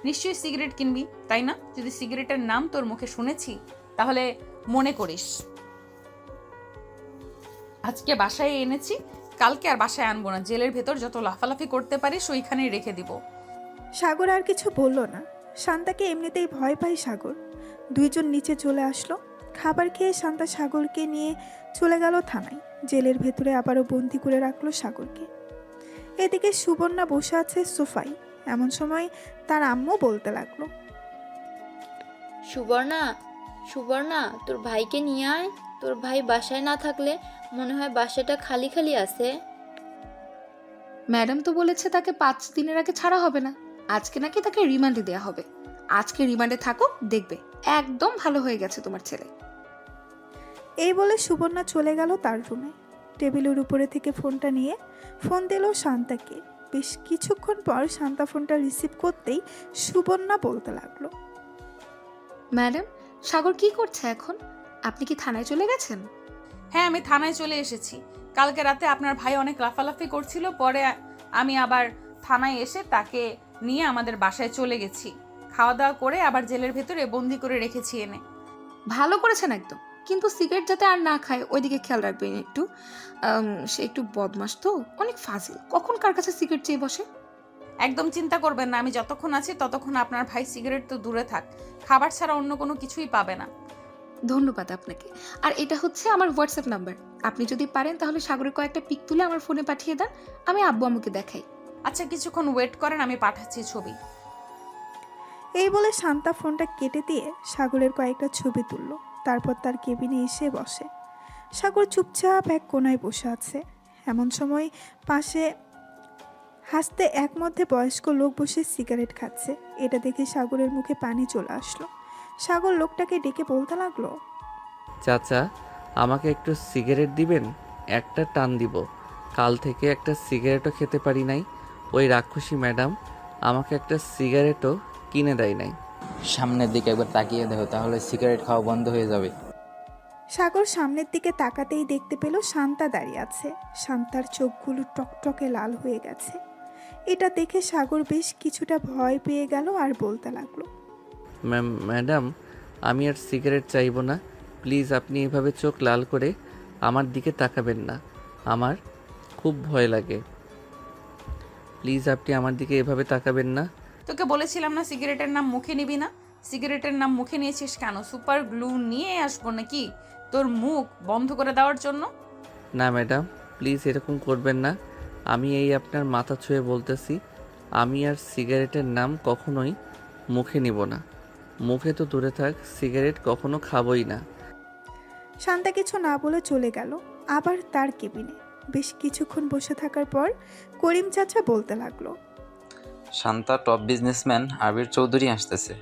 Speaker 2: নিশ্চয়ই সিগারেট কিনবি, তাই না? যদি সিগারেটের নাম তোর মুখে শুনেছি তাহলে মনে করিস আজকে বাসায় এনেছি, কালকে আর বাসায় আনবো না। জেলের ভেতর যত লাফালাফি করতে পারিস ওইখানেই রেখে দিব।
Speaker 3: সাগর আর কিছু বলল না। শান্তাকে এমনিতেই ভয় পায় সাগর। দুইজন নিচে চলে আসলো। খাবার খেয়ে শান্তা সাগরকে নিয়ে চলে গেল থানায়। জেলের ভেতরে আবারও বন্দি করে রাখলো সাগরকে। এদিকে সুবর্ণা বসে আছে সোফায়। এমন সময় তার আম্মু বলতে লাগলো।
Speaker 7: সুবর্ণা, সুবর্ণা, তোর ভাইকে নিয়ে আয়। তোর ভাই বাসায় না থাকলে মনে হয় বাসাটা খালি খালি আছে।
Speaker 5: ম্যাডাম তো বলেছে তাকে 5 দিনের আগে ছাড়া হবে না। আজকে নাকি তাকে রিমান্ডে দেওয়া হবে। আজকে রিমান্ডে থাকুক, দেখবে একদম ভালো হয়ে গেছে তোমার ছেলে।
Speaker 3: এই বলে সুবর্ণা চলে গেল তার রুমে। টেবিলের উপরে থেকে ফোনটা নিয়ে ফোন দিল শান্তাকে। বেশ কিছুক্ষণ পর শান্তা ফোনটা রিসিভ করতেই সুবর্ণা বলতে লাগলো।
Speaker 5: ম্যাডাম, সাগর কি করছে এখন? আপনি কি থানায় চলে গেছেন?
Speaker 2: হ্যাঁ, আমি থানায় চলে এসেছি। কালকে রাতে আপনার ভাই অনেক লাফালাফি করছিল, পরে আমি আবার থানায় এসে তাকে নিয়ে আমাদের বাসায় চলে গেছি। খাওয়া দাওয়া করে আবার জেলের ভেতরে বন্দি করে রেখেছি এনে।
Speaker 5: ভালো করেছেন একদম, কিন্তু সিগারেট যাতে আর না খায় ওইদিকে খেয়াল রাখবেন একটু। সে একটু বদমাস তো, অনেক ফাজিল, কখন কার কাছে সিগারেট চেয়ে বসে।
Speaker 2: একদম চিন্তা করবেন না, আমি যতক্ষণ আছি ততক্ষণ আপনার ভাই সিগারেট তো দূরে থাক, খাবার ছাড়া অন্য কোনো কিছুই পাবে না।
Speaker 5: ধন্যবাদ আপনাকে। আর এটা হচ্ছে আমার হোয়াটসঅ্যাপ নাম্বার। আপনি যদি পারেন তাহলে সাগরের কয়েকটা পিক তুলে আমার ফোনে পাঠিয়ে দেন, আমি আব্বু আম্মুকে দেখাই।
Speaker 2: আচ্ছা, কিছুক্ষণ ওয়েট করেন, আমি পাঠাচ্ছি ছবি।
Speaker 3: এই বলে শান্তা ফোনটা কেটে দিয়ে সাগরের কয়েকটা ছবি তুলল। তারপর তার কেবিনে এসে বসে। সাগর চুপচাপ এক কোনায় বসে আছে। এমন সময় পাশে হাসতে এক মধ্যে বয়স্ক লোক বসে সিগারেট খাচ্ছে। এটা দেখে সাগরের মুখে পানি চলে আসলো। সাগর লোকটাকে ডেকে বলতে লাগলো।
Speaker 1: চাচা, আমাকে একটু সিগারেট দিবেন? একটা টান দিব। কাল থেকে একটা সিগারেটও খেতে পারি নাই। ওই রাক্ষসী ম্যাডাম আমাকে একটা সিগারেটও কিনে দেয় নাই।
Speaker 4: সামনের দিকে একবার তাকিয়ে দেখো, তাহলে সিগারেট খাওয়া বন্ধ হয়ে যাবে।
Speaker 3: সাগর সামনের দিকে তাকাতেই দেখতে পেল শান্তা দাঁড়িয়ে আছে। শান্তার চোখগুলো টকটকে লাল হয়ে গেছে। এটা দেখে সাগর বেশ কিছুটা ভয় পেয়ে গেল আর বলতে লাগলো।
Speaker 1: ম্যাডাম, আমি আর সিগারেট চাইবো না। প্লিজ আপনি এভাবে চোখ লাল করে আমার দিকে তাকাবেন না, আমার খুব ভয় লাগে। প্লিজ আপনি আমার দিকে এভাবে তাকাবেন না।
Speaker 2: তোকে বলেছিলাম না সিগারেটের নাম মুখে নিবি না? সিগারেটের নাম মুখে নিয়েছিস কেন? সুপার গ্লু নিয়ে আসবো নাকি তোর মুখ বন্ধ করে দেওয়ার জন্য?
Speaker 1: না ম্যাডাম, প্লিজ এরকম করবেন না। আমি এই আপনার মাথা ছুঁয়ে বলতেছি, আমি আর সিগারেটের নাম কখনোই মুখে নিব না। মুখে তো দূরে থাক, সিগারেট কখনো খাবই না।
Speaker 3: শান্তা কিছু না বলে চলে গেল আবার তার কেবিনে। বেশ কিছুক্ষণ বসে থাকার পর করিম চাচা বলতে লাগলো।
Speaker 4: শান্তা, টপ বিজনেসম্যান আবির চৌধুরী আসতেছে।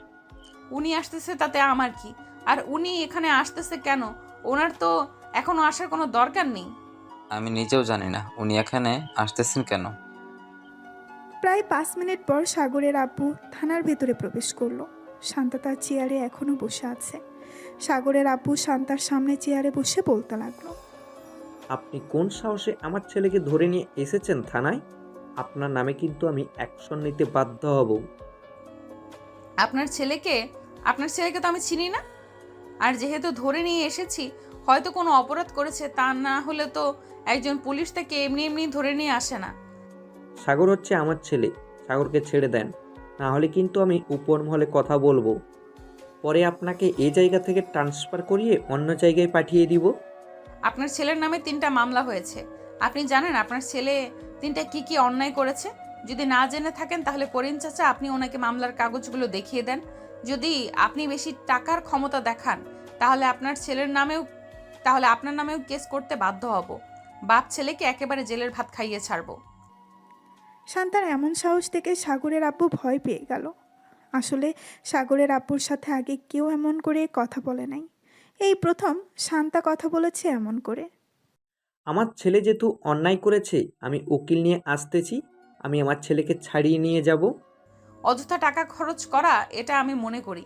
Speaker 2: উনি আসতেছে তাতে আমার কি? আর উনি এখানে আসতেছে কেন? ওনার তো এখনো আসার কোনো দরকার নেই।
Speaker 4: আমি নিজেও জানি না উনি এখানে আসতেছেন কেন।
Speaker 3: প্রায় 5 মিনিট পর সাগরের আব্বু থানার ভেতরে প্রবেশ করলো। শান্তা তার চেয়ারে এখনো বসে আছে। সাগরের আব্বু শান্তার সামনে চেয়ারে বসে বলতে লাগলো।
Speaker 6: আপনি কোন সাহসে আমার ছেলেকে ধরে নিয়ে এসেছেন থানায়? আপনার নামে কিন্তু আমি অ্যাকশন নিতে বাধ্য হব।
Speaker 2: আপনার ছেলেকে তো আমি চিনি না। আর যেহেতু ধরে নিয়ে এসেছি, হয়তো কোনো অপরাধ করেছে, তা না হলে তো একজন পুলিশ তাকে এমনি এমনি ধরে নিয়ে আসে না।
Speaker 6: সাগর হচ্ছে আমার ছেলে, সাগরকে ছেড়ে দেন, না হলে কিন্তু আমি উপর মহলে কথা বলবো। পরে আপনাকে এই জায়গা থেকে ট্রান্সফার করিয়ে অন্য জায়গায় পাঠিয়ে দিব।
Speaker 2: আপনার ছেলের নামে 3টা মামলা হয়েছে। আপনি জানেন আপনার ছেলে 3টা কি কি অন্যায় করেছে? যদি না জেনে থাকেন তাহলে করিম চাচা আপনি ওনাকে মামলার কাগজগুলো দেখিয়ে দেন। যদি আপনি বেশি টাকার ক্ষমতা দেখান তাহলে আপনার নামেও কেস করতে বাধ্য হব। বাপ ছেলেকে একেবারে জেলের ভাত খাইয়ে ছাড়বো।
Speaker 3: শান্তার এমন সাহস থেকে সাগরের আব্বু ভয় পেয়ে গেল। আসলে সাগরের আব্বুর সাথে আগে কেউ এমন করে কথা বলে নাই। এই প্রথম শান্তা কথা বলেছে এমন করে।
Speaker 6: আমার ছেলে যেহেতু অন্যায় করেছে, আমি উকিল নিয়ে আসতেছি। আমি আমার ছেলেকে ছাড়িয়ে নিয়ে যাব।
Speaker 2: অযথা টাকা খরচ করা এটা আমি মনে করি।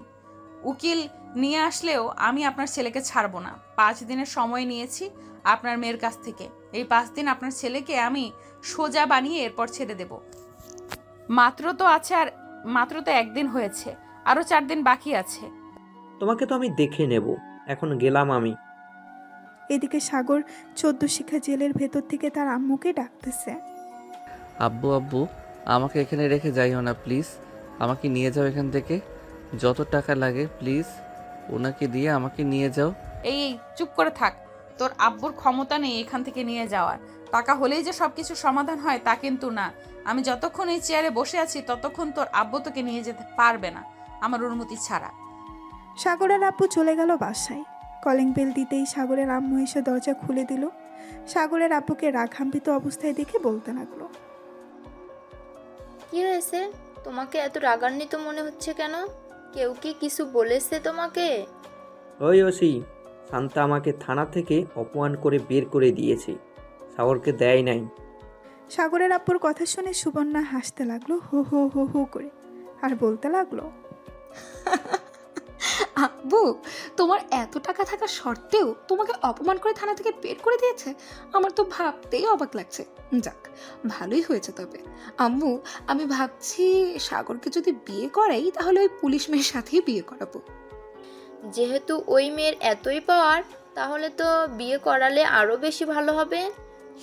Speaker 2: উকিল নিয়ে আসলেও আমি আপনার ছেলেকে ছাড়বো না। 5 দিনের সময় নিয়েছি আপনার মেয়ের কাছ থেকে। এই 5 দিন আপনার ছেলেকে আমি সোজা বানিয়ে এরপর ছেড়ে দেব। মাত্র তো 1 দিন হয়েছে, আরও 4 দিন বাকি আছে।
Speaker 6: তোমাকে তো আমি দেখে নেব। এখন গেলাম আমি।
Speaker 3: এদিকে সাগর 14 শিখা জেলের ভেতর থেকে তার আম্মুকে ডাকতেছে।
Speaker 1: আব্বু আব্বু, আমাকে এখানে রেখে যাইও না প্লিজ। আমাকে নিয়ে যাও এখান থেকে, যত টাকা লাগে প্লিজ ওনাকে দিয়ে আমাকে নিয়ে যাও।
Speaker 2: এই চুপ করে থাক। তোর আব্বুর ক্ষমতা নেই এখান থেকে নিয়ে যাওয়ার। টাকা হলেই যে সবকিছু সমাধান হয় তা কিন্তু না। আমি যতক্ষণ এই চেয়ারে বসে আছি ততক্ষণ তোর আব্বু তোকে নিয়ে যেতে পারবে না আমার অনুমতি ছাড়া।
Speaker 3: সাগরের আব্বু চলে গেল বাসায়। কলিং বেল দিতেই সাগরের আম্মু এসে দরজা খুলে দিল। সাগরের আব্বুকে রাগান্বিত অবস্থায় দেখে বলতে লাগলো,
Speaker 7: কি হয়েছে? তোমাকে এত রাগান্বিত মনে হচ্ছে কেন? কেউ কি কিছু বলেছে তোমাকে?
Speaker 6: ওই ওসি, শান্তা আমাকে থানা থেকে অপমান করে বের করে দিয়েছে, সাগরকে দেয় নাই।
Speaker 3: সাগরের আব্বুর কথা শুনে সুবর্ণা হাসতে লাগলো হো হো হো হো করে, আর বলতে লাগলো,
Speaker 5: আব্বু, তোমার এত টাকা থাকা সত্ত্বেও তোমাকে অপমান করে থানা থেকে বের করে দিয়েছে? আমার তো ভাবতেই অবাক লাগছে। যাক, ভালোই হয়েছে তবে। আম্মু, আমি ভাবছি সাগরকে যদি বিয়ে করাই তাহলে ওই পুলিশ মেয়ের সাথেই বিয়ে করাবো।
Speaker 7: যেহেতু ওই মেয়ের এতই পাওয়ার, তাহলে তো বিয়ে করালে আরও বেশি ভালো হবে।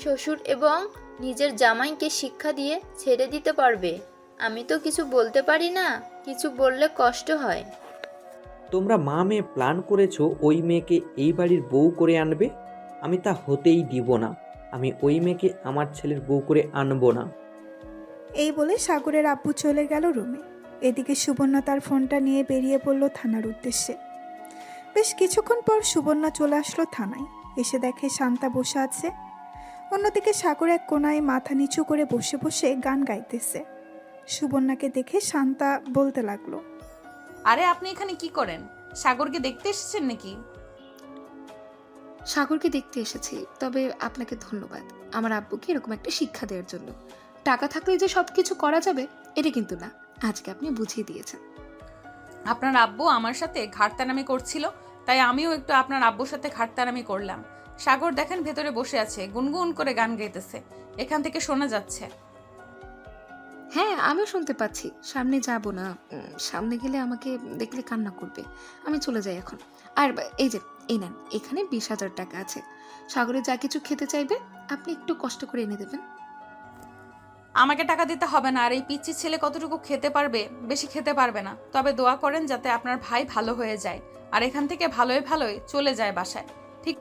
Speaker 7: শ্বশুর এবং নিজের জামাইকে শিক্ষা দিয়ে ছেড়ে দিতে পারবে। আমি তো কিছু বলতে পারি না, কিছু বললে কষ্ট হয়।
Speaker 6: তোমরা মা মেয়ে প্ল্যান করেছো ওই মেয়েকে এই বাড়ির বউ করে আনবে। আমি তা হতেই দিব না। আমি ওই মেয়েকে আমার ছেলের বউ করে আনবো না।
Speaker 3: এই বলে সাগরের আব্বু চলে গেল রুমে। এদিকে সুবর্ণা তার ফোনটা নিয়ে বেরিয়ে পড়ল থানার উদ্দেশ্যে। বেশ কিছুক্ষণ পর সুবর্ণা চলে আসলো থানায়। এসে দেখে শান্তা বসে আছে। অন্যদিকে সাগর এক কোনায় মাথা নিচু করে বসে বসে গান গাইতেছে। সুবর্ণাকে দেখে শান্তা বলতে লাগলো,
Speaker 2: আরে আপনি এখানে কি করেন? সাগরকে দেখতে এসেছেন নাকি?
Speaker 5: সাগরকে দেখতে এসেছি, তবে আপনাকে ধন্যবাদ আমার আব্বুকে এরকম একটা শিক্ষা দেওয়ার জন্য। টাকা থাকলে যে সব কিছু করা যাবে এটা কিন্তু না, আজকে আপনি বুঝিয়ে দিয়েছেন।
Speaker 2: আপনার আব্বু আমার সাথে ঘাটতানামি করছিল, তাই আমিও একটু আপনার আব্বুর সাথে ঘাটতানামি করলাম। সাগর দেখেন ভেতরে বসে আছে, গুনগুন করে গান গাইতেছে, এখান থেকে শোনা যাচ্ছে।
Speaker 5: হ্যাঁ, আমিও শুনতে পাচ্ছি। সামনে যাব না, সামনে গেলে আমাকে দেখলে কান্না করবে। আমি চলে যাই এখন। আর এই যে, এই নেন, এখানে 20,000 টাকা আছে। সাগরে যা কিছু খেতে চাইবে আপনি একটু কষ্ট করে এনে দেবেন।
Speaker 2: আমাকে টাকা দিতে হবে না। আর এই পিচ্চি ছেলে কতটুকু খেতে পারবে? বেশি খেতে পারবে না। তবে দোয়া করেন যাতে আপনার ভাই ভালো হয়ে যায় আর এখান থেকে ভালোই ভালোই চলে যায় বাসায়। ঠিক।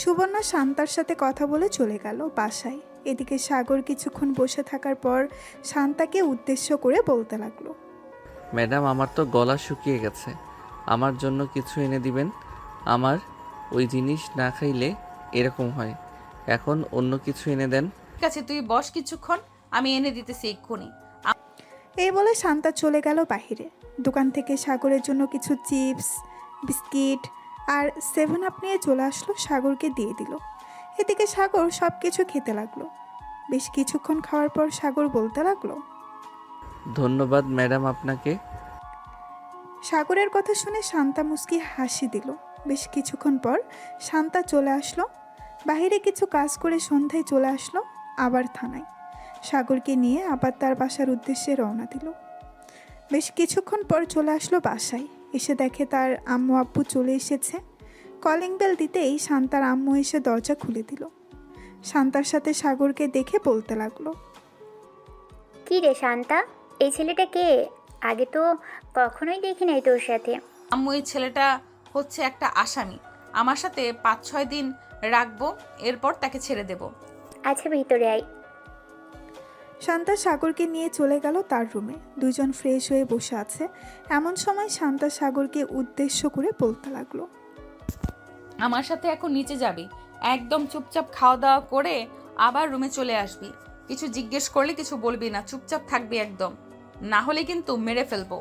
Speaker 3: সুবর্ণা শান্তার সাথে কথা বলে চলে গেল বাসায়। এদিকে সাগর কিছুক্ষণ বসে থাকার পর শান্তাকে উদ্দেশ্য করে বলতে লাগলো,
Speaker 1: ম্যাডাম, আমার তো গলা শুকিয়ে গেছে, আমার জন্য কিছু এনে দিবেন। আমার ওই জিনিস না খাইলে এরকম হয়, এখন অন্য কিছু এনে দেন।
Speaker 2: ঠিক আছে, তুই বস কিছুক্ষণ, আমি এনে দিতেছি এক্ষুনি।
Speaker 3: এই বলে শান্তা চলে গেল বাহিরে। দোকান থেকে সাগরের জন্য কিছু চিপস, বিস্কিট আর 7 আপ নিয়ে চলে আসলো, সাগরকে দিয়ে দিল। এদিকে সাগর সব কিছু খেতে লাগলো। বেশ কিছুক্ষণ খাওয়ার পর সাগর বলতে লাগলো,
Speaker 1: ধন্যবাদ ম্যাডাম আপনাকে।
Speaker 3: সাগরের কথা শুনে শান্তা মুস্কি হাসি দিল। বেশ কিছুক্ষণ পর শান্তা চলে আসলো বাইরে, কিছু কাজ করে সন্ধ্যায় চলে আসলো আবার থানায়। সাগরকে নিয়ে আবার তার বাসার উদ্দেশ্যে রওনা দিল। বেশ কিছুক্ষণ পর চলে আসলো বাসায়। এসে দেখে তার আম্মু আব্বু চলে এসেছে। কলিং বেল দিতেই শান্তার আম্মু এসে দরজা খুলে দিল। শান্তার সাথে সাগরকে দেখে বলতে লাগলো,
Speaker 8: কি রে শান্তা, এই ছেলেটা কে? আগে তো কখনোই দেখি নাই তোর সাথে।
Speaker 2: আম্মু, এই ছেলেটা হচ্ছে একটা আসামি। আমার সাথে 5-6 দিন রাখবো, এরপর তাকে ছেড়ে দেব।
Speaker 8: আচ্ছা, ভিতরে আয়।
Speaker 3: শান্তা সাগরকে নিয়ে চলে গেল তার রুমে। দুজন ফ্রেশ হয়ে বসে আছে। এমন সময় শান্তা সাগরকে উদ্দেশ্য করে বলতে লাগলো,
Speaker 2: আমার সাথে এখন নিচে যাবি, একদম চুপচাপ খাওয়া দাওয়া করে আবার রুমে চলে আসবি। কিছু জিজ্ঞেস করলে কিছু বলবি না, চুপচাপ থাকবি একদম, না হলে কিন্তু মেরে ফেলবো।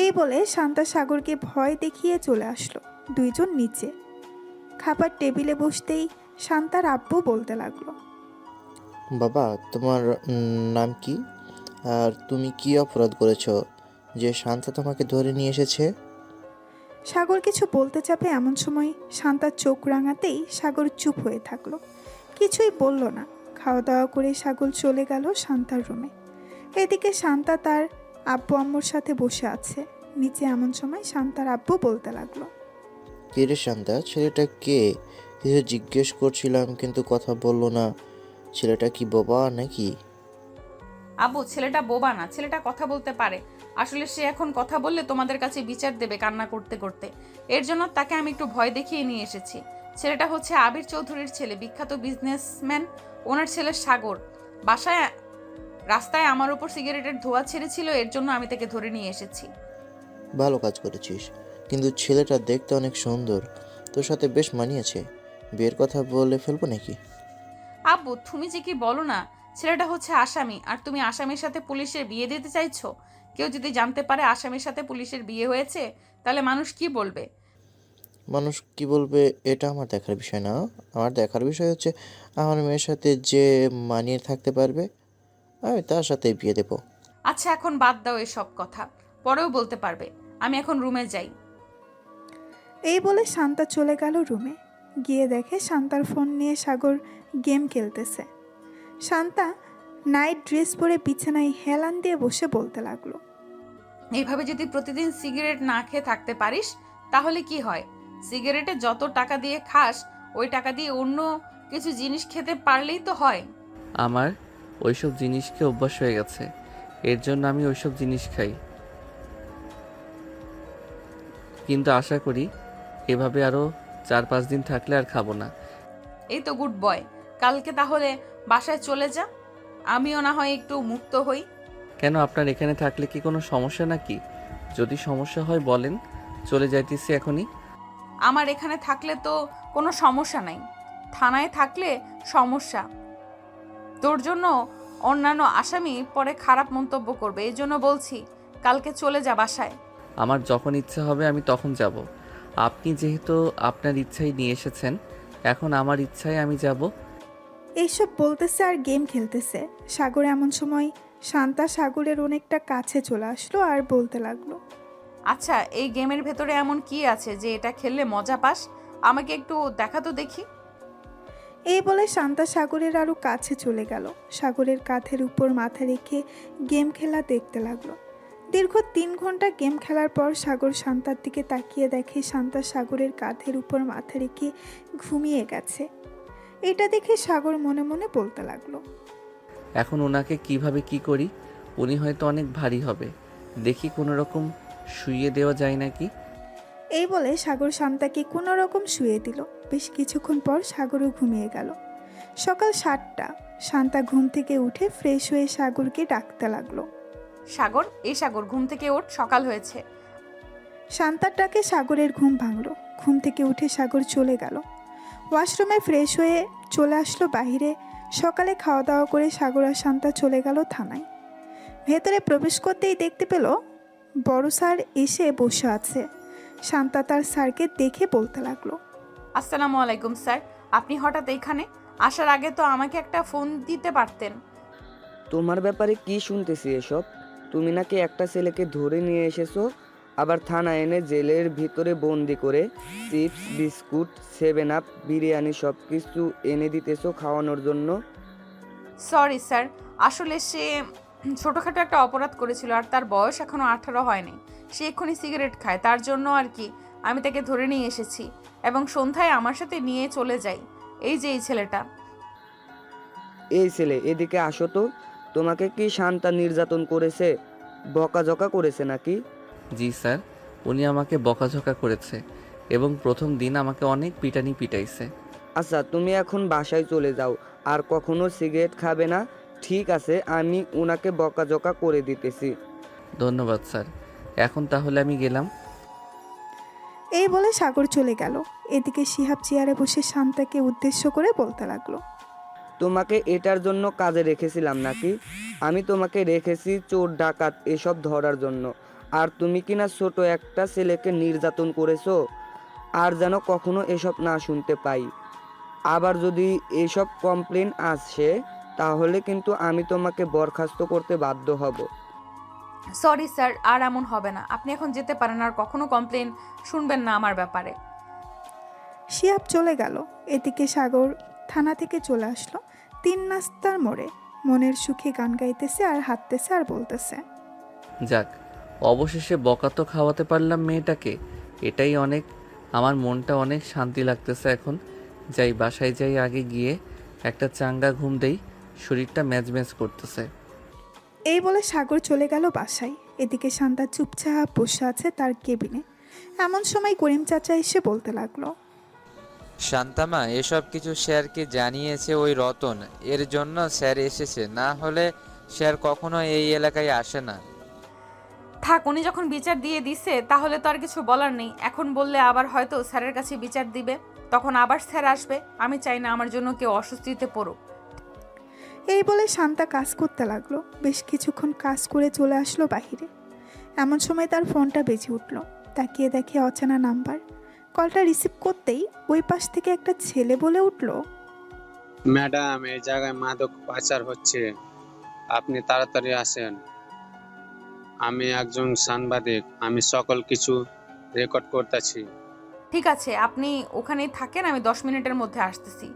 Speaker 3: এই বলে শান্তা সাগরকে ভয় দেখিয়ে চলে আসলো। দুইজন নিচে খাবার টেবিলে বসতেই শান্তার আব্বু বলতে লাগলো,
Speaker 9: বাবা, তোমার নাম কি? আর তুমি কি অপরাধ করেছো যে শান্তা তোমাকে ধরে নিয়ে এসেছে?
Speaker 3: সাগর কিছু বলতে চাপে এমন সময় শান্তার চোখ রাঙাতেই সাগর চুপ হয়ে থাকলো, কিছুই বলল না। খাওয়া দাওয়া করে সাগর চলে গেল শান্তার রুমে। এদিকে শান্তা তার আব্বু আম্মুর সাথে বসে আছে নিচে। এমন সময় শান্তার আব্বু বলতে লাগলো,
Speaker 9: কে রে শান্তা? ছেলেটা কে? কিছু জিজ্ঞেস করছিলাম কিন্তু কথা বললো না। ছেলেটা কি বোবা নাকি?
Speaker 2: আব্বু, ছেলেটা বোবা না, ছেলেটা কথা বলতে পারে। আসলে সে এখন কথা বললে তোমাদের কাছে বিচার দেবে কান্না করতে করতে। এর জন্য তাকে আমি একটু ভয় দেখিয়ে নিয়ে এসেছি। ছেলেটা হচ্ছে আবির চৌধুরীর ছেলে, বিখ্যাত বিজনেসম্যান। ওনার ছেলে সাগর রাস্তায় আমার উপর সিগারেটের ধোঁয়া ছেড়েছিল, এর জন্য আমি তাকে ধরে নিয়ে এসেছি।
Speaker 9: ভালো কাজ করেছিস, কিন্তু ছেলেটা দেখতে অনেক সুন্দর, তোর সাথে বেশ মানিয়েছে। বিয়ের কথা বলে ফেলবো নাকি?
Speaker 2: আব্বু, তুমি যে কি বলো না, ছেলেটা হচ্ছে আসামি, আর তুমি আসামির সাথে পুলিশের বিয়ে দিতে চাইছো? কেউ যদি জানতে পারে আসামির সাথে পুলিশের বিয়ে হয়েছে, তাহলে মানুষ কি বলবে?
Speaker 9: মানুষ কি বলবে এটা আমার দেখার বিষয় না। আমার দেখার বিষয় হচ্ছে আমার মেয়ের সাথে যে মানিয়ে থাকতে পারবে আমি তার সাথে বিয়ে দেবো।
Speaker 2: আচ্ছা, এখন বাদ দাও এসব কথা, পরেও বলতে পারবে। আমি এখন রুমে যাই।
Speaker 3: এই বলে শান্তা চলে গেল রুমে। গিয়ে দেখে শান্তার ফোন নিয়ে সাগর গেম খেলতেছে। শান্তা নাইট ড্রেস পরে বিছানায় হেলান দিয়ে বসে বলতে লাগলো,
Speaker 2: এইভাবে যদি প্রতিদিন সিগারেট না খেয়ে থাকতে পারিস তাহলে কি হয়? সিগারেটে যত টাকা দিয়ে খাস ওই টাকা দিয়ে অন্য কিছু জিনিস খেতে পারলেই তো হয়।
Speaker 1: আমার ওইসব জিনিসকে অভ্যাস হয়ে গেছে, এর জন্য আমি ওইসব জিনিস খাই। কিন্তু আশা করি এভাবে আরও 4-5 দিন থাকলে আর খাবো না।
Speaker 2: এই তো গুড বয়, কালকে তাহলে বাসায় চলে যা, আমিও না হয় একটু মুক্ত হই।
Speaker 1: কেন, আপনার এখানে থাকলে কি কোনো সমস্যা নাকি? যদি সমস্যা হয় বলেন, চলে যাইতেছি এখনই।
Speaker 2: আমার এখানে থাকলে তো কোনো সমস্যা নাই, থানায় থাকলে সমস্যা। তোর জন্য অন্যান্য আসামি পরে খারাপ মন্তব্য করবে, এই জন্য বলছি কালকে চলে যা বাসায়।
Speaker 1: আমার যখন ইচ্ছা হবে আমি তখন যাব। আপনি যেহেতু আপনার ইচ্ছাই নিয়ে এসেছেন, এখন আমার ইচ্ছায় আমি যাব।
Speaker 3: এইসব বলতেছে আর গেম খেলতেছে। সাগর এমন সময় শান্তা সাগরের অনেকটা কাছে চলে আসলো আর বলতে লাগলো,
Speaker 2: আচ্ছা, এই গেমের ভেতরে এমন কি আছে যে এটা খেললে মজা পাস? আমাকে একটু দেখা তো দেখি।
Speaker 3: এই বলে শান্তা সাগরের আরও কাছে চলে গেল। সাগরের কাঁধের উপর মাথা রেখে গেম খেলা দেখতে লাগলো। দীর্ঘ 3 ঘন্টা গেম খেলার পর সাগর শান্তার দিকে তাকিয়ে দেখে শান্তা সাগরের কাঁধের উপর মাথা রেখে ঘুমিয়ে গেছে। এটা দেখে সাগর মনে মনে বলতে লাগলো,
Speaker 1: এখন ওনাকে কিভাবে কি করি? উনি হয়তো অনেক ভারী হবে, দেখি কোনো রকম শুইয়ে দেওয়া যায় নাকি।
Speaker 3: এই বলে সাগর শান্তাকে কোনো রকম শুয়ে দিল। বেশ কিছুক্ষণ পর সাগরও ঘুমিয়ে গেল। সকাল 7টা। শান্তা ঘুম থেকে উঠে ফ্রেশ হয়ে সাগরকে ডাকতে লাগলো।
Speaker 2: সাগর, এই সাগর, ঘুম থেকে ওঠ, সকাল হয়েছে।
Speaker 3: শান্তার ডাকে সাগরের ঘুম ভাঙল। ঘুম থেকে উঠে সাগর চলে গেল ওয়াশরুমে, ফ্রেশ হয়ে চলে আসলো বাহিরে। সকালে খাওয়া দাওয়া করে সাগর আর শান্তা চলে গেল থানায়। ভেতরে প্রবেশ করতেই দেখতে পেল বড় স্যার এসে বসে আছে। শান্তা তার স্যারকে দেখে বলতে লাগলো,
Speaker 2: আসসালামু আলাইকুম স্যার, আপনি হঠাৎ এখানে? আসার আগে তো আমাকে একটা ফোন দিতে পারতেন।
Speaker 10: তোমার ব্যাপারে কি শুনতেছি এসব? তুমি নাকি একটা ছেলেকে ধরে নিয়ে এসেছো, আবার থানায় এনে জেলের ভিতরে বন্দি করে চিপস, বিস্কুট, 7 আপ, বিরিয়ানি সব কিছু এনে দিতেছো খাওয়ানোর জন্য।
Speaker 2: সরি স্যার, আসলে সে ছোটোখাটো একটা অপরাধ করেছিল আর তার বয়স এখনও 18 হয়নি। সে এক্ষুনি সিগারেট খায়, তার জন্য আর কি আমি তাকে ধরে নিয়ে এসেছি এবং সন্ধ্যায় আমার সাথে নিয়ে চলে যাই। এই যে এই ছেলেটা।
Speaker 10: এই ছেলে, এদিকে আসো তো। তোমাকে কি শান্তা নির্যাতন করেছে, বকাঝকা করেছে নাকি?
Speaker 1: জি স্যার, উনি আমাকে বকাঝকা করেছে এবং প্রথম দিন আমাকে অনেক পিটানি পিটাইছে।
Speaker 10: আচ্ছা, তুমি এখন বাসায় চলে যাও, আর কখনো সিগারেট খাবে না, ঠিক আছে? আমি ওনাকে বকাঝকা করে দিতেছি।
Speaker 1: ধন্যবাদ স্যার, এখন তাহলে আমি গেলাম।
Speaker 3: এই বলে সাগর চলে গেল। এদিকে শিহাব চেয়ারে বসে শান্তাকে উদ্দেশ্য করে বলতে লাগলো,
Speaker 10: তোমাকে এটার জন্য কাজে রেখেছিলাম নাকি? আমি তোমাকে রেখেছি চোর ডাকাত এসব ধরার জন্য, আর তুমি কিনা ছোট একটা ছেলেকে নির্যাতন করেছো। আর যেন কখনো এসব না শুনতে পাই। আবার যদি এসব কমপ্লেন আসে তাহলে কিন্তু আমি তোমাকে বরখাস্ত করতে বাধ্য হব।
Speaker 2: সরি স্যার, আর এমন হবে না। আপনি এখন যেতে পারেন, আর কখনো কমপ্লেন শুনবেন না আমার ব্যাপারে।
Speaker 3: শিহাব চলে গেল। এদিকে সাগর থানা থেকে চলে আসলো 3 নাস্তার মোড়ে। মনের সুখে গান গাইতেছে আর হাঁটতেছে আর বলতেছে,
Speaker 1: যাক, অবশেষে বকা তো খাওয়াতে পারলাম মেয়েটাকে, এটাই অনেক। আমার মনটা অনেক শান্তি লাগতেছে এখন। যাই, বাসায় যাই, আগে গিয়ে একটা চাঙ্গা ঘুম দেই, শরীরটা ম্যাজম্যাজ করতেছে।
Speaker 3: এই বলে সাগর চলে গেল বাসায়। এদিকে শান্তা চুপচাপ বসে আছে তার কেবিনে। এমন সময় করিম চাচা এসে বলতে লাগলো,
Speaker 11: শান্তামা, এসব কিছু স্যারকে জানিয়েছে ওই রতন, এর জন্য স্যার এসেছে, না হলে স্যার কখনো এই এলাকায় আসে না।
Speaker 2: থাক, উনি যখন বিচার দিয়ে দিছে তাহলে তো আর কিছু বলার নেই। এখন বললে আবার হয়তো স্যারের কাছে বিচার দিবে, তখন আবার স্যার আসবে। আমি চাই না আমার জন্য কেউ অস্বস্তিতে পড়ুক।
Speaker 3: এই বলে শান্তা কাজ করতে লাগলো। বেশ কিছুক্ষণ কাজ করে চলে আসলো বাহিরে। এমন সময় তার ফোনটা বেজে উঠল। তাকিয়ে দেখে অচেনা নাম্বার। কলটা রিসিভ করতেই ওই পাশ থেকে একটা ছেলে বলে উঠল,
Speaker 12: ম্যাডাম, এই জায়গায় মাদক পাচার হচ্ছে, আপনি তাড়াতাড়ি আসেন। আমি একজন সাংবাদিক, আমি সকল কিছু রেকর্ড করতেছি।
Speaker 2: ঠিক আছে, আপনি ওখানেই থাকেন, আমি 10 মিনিটের মধ্যে আসতেছি।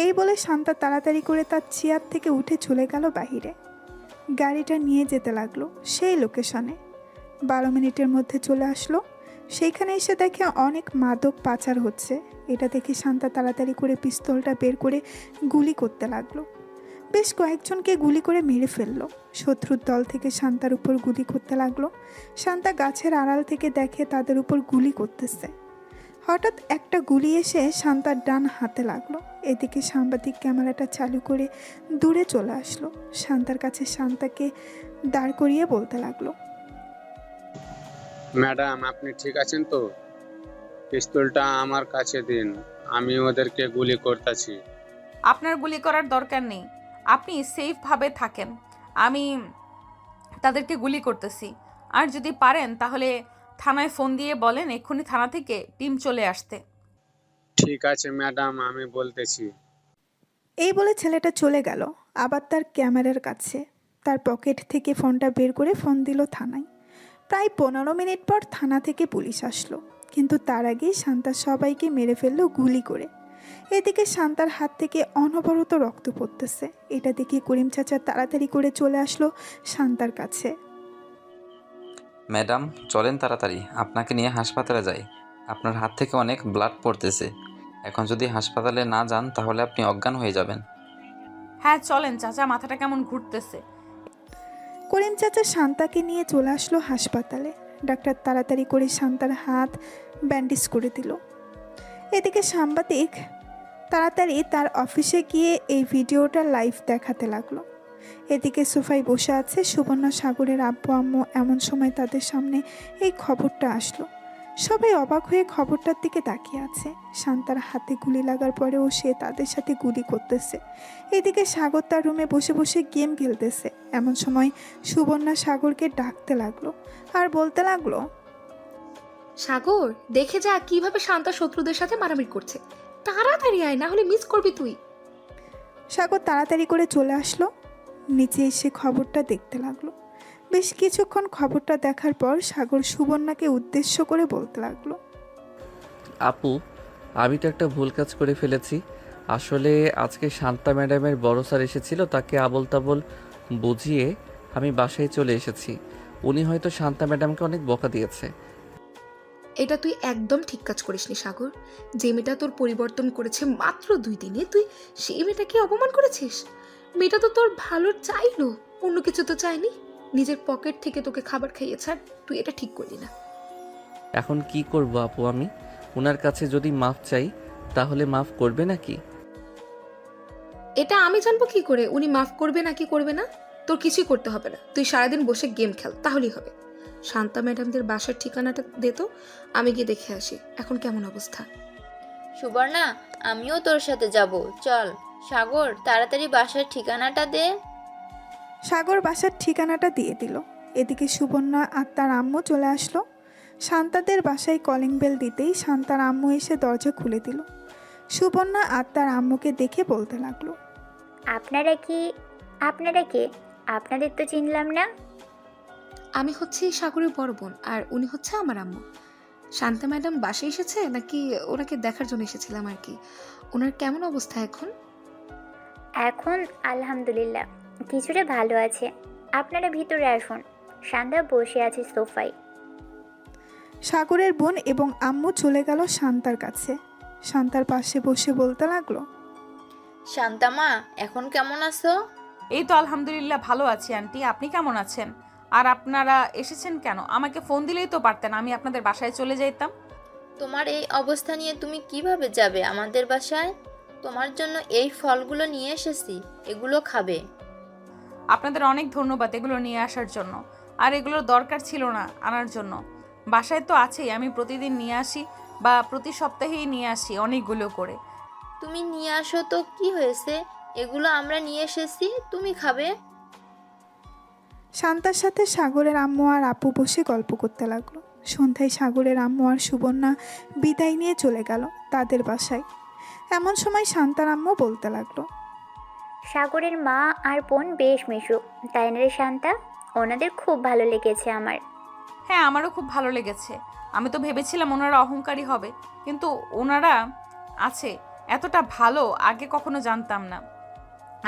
Speaker 3: এই বলে শান্তা তাড়াতাড়ি করে তার চেয়ার থেকে উঠে চলে গেল বাহিরে। গাড়িটা নিয়ে যেতে লাগলো সেই লোকেশনে। 12 মিনিটের মধ্যে চলে আসলো। সেইখানে এসে দেখে অনেক মাদক পাচার হচ্ছে। এটা দেখে শান্তা তাড়াতাড়ি করে পিস্তলটা বের করে গুলি করতে লাগলো। বেশ কয়েকজনকে গুলি করে মেরে ফেললো। শত্রুর দল থেকে শান্তার উপর গুলি করতে লাগলো। শান্তা গাছের আড়াল থেকে দেখে তাদের উপর গুলি করতেছে। হঠাৎ একটা গুলি এসে শান্তার ডান হাতে লাগলো। এদিকে সাংবাদিক ক্যামেরাটা চালু করে দূরে চলে আসলো। শান্তার কাছে শান্তাকে দাঁড় করিয়ে বলতে লাগলো,
Speaker 12: ম্যাডাম, আপনি ঠিক আছেন তো? পিস্তলটা আমার কাছে দিন, আমি ওদেরকে গুলি করতেছি।
Speaker 2: আপনার গুলি করার দরকার নেই, আপনি সেফভাবে থাকেন। আমি তাদেরকে গুলি করতেছি। আর যদি পারেন তাহলে থানায় ফোন দিয়ে বলেন এক্ষুনি থানা থেকে টিম চলে আসতে।
Speaker 12: ঠিক আছে ম্যাডাম, আমি বলতেছি।
Speaker 3: এই বলে ছেলেটা চলে গেল আবার তার ক্যামেরার কাছে। তার পকেট থেকে ফোনটা বের করে ফোন দিল থানায়। প্রায় 15 মিনিট পর থানা থেকে পুলিশ আসলো, কিন্তু তার আগেই শান্তা সবাইকে মেরে ফেললো গুলি করে। এদিকে শান্তার হাত থেকে অনবরত রক্ত পড়তেছে। এটা দেখে করিম চাচা তাড়াতাড়ি করে চলে আসলো শান্তার কাছে।
Speaker 4: ম্যাডাম, চলেন তাড়াতাড়ি, আপনাকে নিয়ে হাসপাতালে যাই। আপনার হাত থেকে অনেক ব্লাড পড়তেছে। এখন যদি হাসপাতালে না যান তাহলে আপনি অজ্ঞান হয়ে যাবেন।
Speaker 2: হ্যাঁ চলেন চাচা, মাথাটা কেমন ঘুরতেছে।
Speaker 3: করিম চাচা শান্তাকে নিয়ে চলে আসলো হাসপাতালে। ডাক্তার তাড়াতাড়ি করে শান্তার হাত ব্যান্ডেজ করে দিল। এদিকে সাংবাদিক তাড়াতাড়ি তার অফিসে গিয়ে এই ভিডিওটা লাইভ দেখাতে লাগলো। এদিকে সোফায় বসে আছে সুবর্ণা সাগরের আব্বু আম্মু। এমন সময় তাদের সামনে এই খবরটা আসলো। সবাই অবাক হয়ে খবরটার দিকে তাকিয়ে আছে। শান্তার হাতে গুলি লাগার পরেও সে তাদের সাথে গুলি করতেছে। এদিকে সাগর তার রুমে বসে বসে গেম খেলতেছে। এমন সময় সুবর্ণা সাগরকে ডাকতে লাগলো আর বলতে লাগলো,
Speaker 5: সাগর, দেখে যা কিভাবে শান্তা শত্রুদের সাথে মারামারি করছে। তাড়াতাড়ি আয়, না হলে মিস করবি তুই।
Speaker 3: সাগর তাড়াতাড়ি করে চলে আসলো। নিচে এসে খবরটা দেখতে লাগলো। বেশ কিছুক্ষণ খবরটা দেখার পর সাগর সুবর্ণাকে উদ্দেশ্য করে বলতে লাগলো,
Speaker 1: আপু, আমি তো একটা ভুল কাজ করে ফেলেছি। আসলে আজকে শান্তা ম্যাডামের বড় স্যার এসেছিল, তাকে আবল তাবল বুঝিয়ে আমি বাসায় চলে এসেছি। উনি হয়তো শান্তা ম্যাডামকে অনেক বকা দিয়েছে।
Speaker 5: এটা তুই একদম ঠিক কাজ করিসনি সাগর। যে মেয়েটা তোর পরিবর্তন করেছে মাত্র 2 দিনে, তুই সেই মেয়েটাকে অপমান করেছিস। মেয়েটা তো তোর ভালো চাইলো, অন্য কিছু তো চায়নি। নিজের পকেট থেকে তোকে খাবার খাইয়েছে, আর তুই এটা ঠিক করলি না।
Speaker 1: এখন কি করব আপু আমি? ওনার কাছে যদি মাফ চাই তাহলে মাফ করবে নাকি?
Speaker 5: এটা আমি জানবো কি করে উনি মাফ করবে নাকি করবে না? তোর কিছুই করতে হবে না, তুই সারাদিন বসে গেম খেল, তাহলেই হবে। শান্তা ম্যাডামদের বাসার ঠিকানাটা দে তো, আমি গিয়ে দেখে আসি এখন কেমন অবস্থা।
Speaker 7: সুবর্ণা, আমিও তোর সাথে যাব, চল। সাগর, তাড়াতাড়ি বাসার ঠিকানাটা দে।
Speaker 3: সাগর বাসার ঠিকানাটা দিয়ে দিল। এদিকে সুবর্ণা আর তার আম্মু চলে আসলো। শান্তাদের বাসায় কলিং বেল দিতেই শান্তার আম্মু এসে দরজা খুলে দিল। সুবর্ণা আর তার আম্মুকে দেখে বলতে লাগলো,
Speaker 8: আপনারা কে? আপনাদের তো চিনলাম না।
Speaker 5: আমি হচ্ছি সাগরের বড় বোন, আর উনি হচ্ছে আমার আম্মু। শান্তা ম্যাডাম বাসায় এসেছে নাকি ওনাকে দেখার জন্য এসেছিলাম আর কি। ওনার কেমন অবস্থা এখন?
Speaker 8: এখন আলহামদুলিল্লাহ কিছুটা ভালো আছে। আপনারা ভিতরে আসুন, শান্তা বসে আছে সোফায়।
Speaker 3: সাগরের বোন এবং আম্মু চলে গেল শান্তার কাছে। শান্তার পাশে বসে বলতে লাগলো,
Speaker 7: শান্তামা, এখন কেমন আছো?
Speaker 2: এই তো আলহামদুলিল্লাহ ভালো আছি আন্টি, আপনি কেমন আছেন? আর আপনারা এসেছেন কেন? আমাকে ফোন দিলেই তো পারতেন, আমি আপনাদের বাসায় চলে যাইতাম।
Speaker 7: তোমার এই অবস্থা নিয়ে তুমি কিভাবে যাবে আমাদের বাসায়? তোমার জন্য এই ফলগুলো নিয়ে এসেছি, এগুলো খাবে।
Speaker 2: আপনাদের অনেক ধন্যবাদ এগুলো নিয়ে আসার জন্য, আর এগুলোর দরকার ছিল না আনার জন্য। বাসায় তো আছেই, আমি প্রতিদিন নিয়ে আসি বা প্রতি সপ্তাহেই নিয়ে আসি অনেকগুলো করে।
Speaker 7: তুমি নিয়ে আসো তো কি হয়েছে, এগুলো আমরা নিয়ে এসেছি, তুমি খাবে।
Speaker 3: শান্তার সাথে সাগরের আম্মু আর আপু বসে গল্প করতে লাগলো। সন্ধ্যায় সাগরের আম্মু আর সুবর্ণা বিদায় নিয়ে চলে গেল তাদের বাসায়। এমন সময় শান্তার আম্মু বলতে লাগলো,
Speaker 8: সাগরের মা আর বোন বেশ মিশুক, তাই না রে শান্তা? ওনাদের খুব ভালো লেগেছে আমার।
Speaker 2: হ্যাঁ, আমারও খুব ভালো লেগেছে। আমি তো ভেবেছিলাম ওনারা অহংকারী হবে, কিন্তু ওনারা আছে এতটা ভালো আগে কখনো জানতাম না।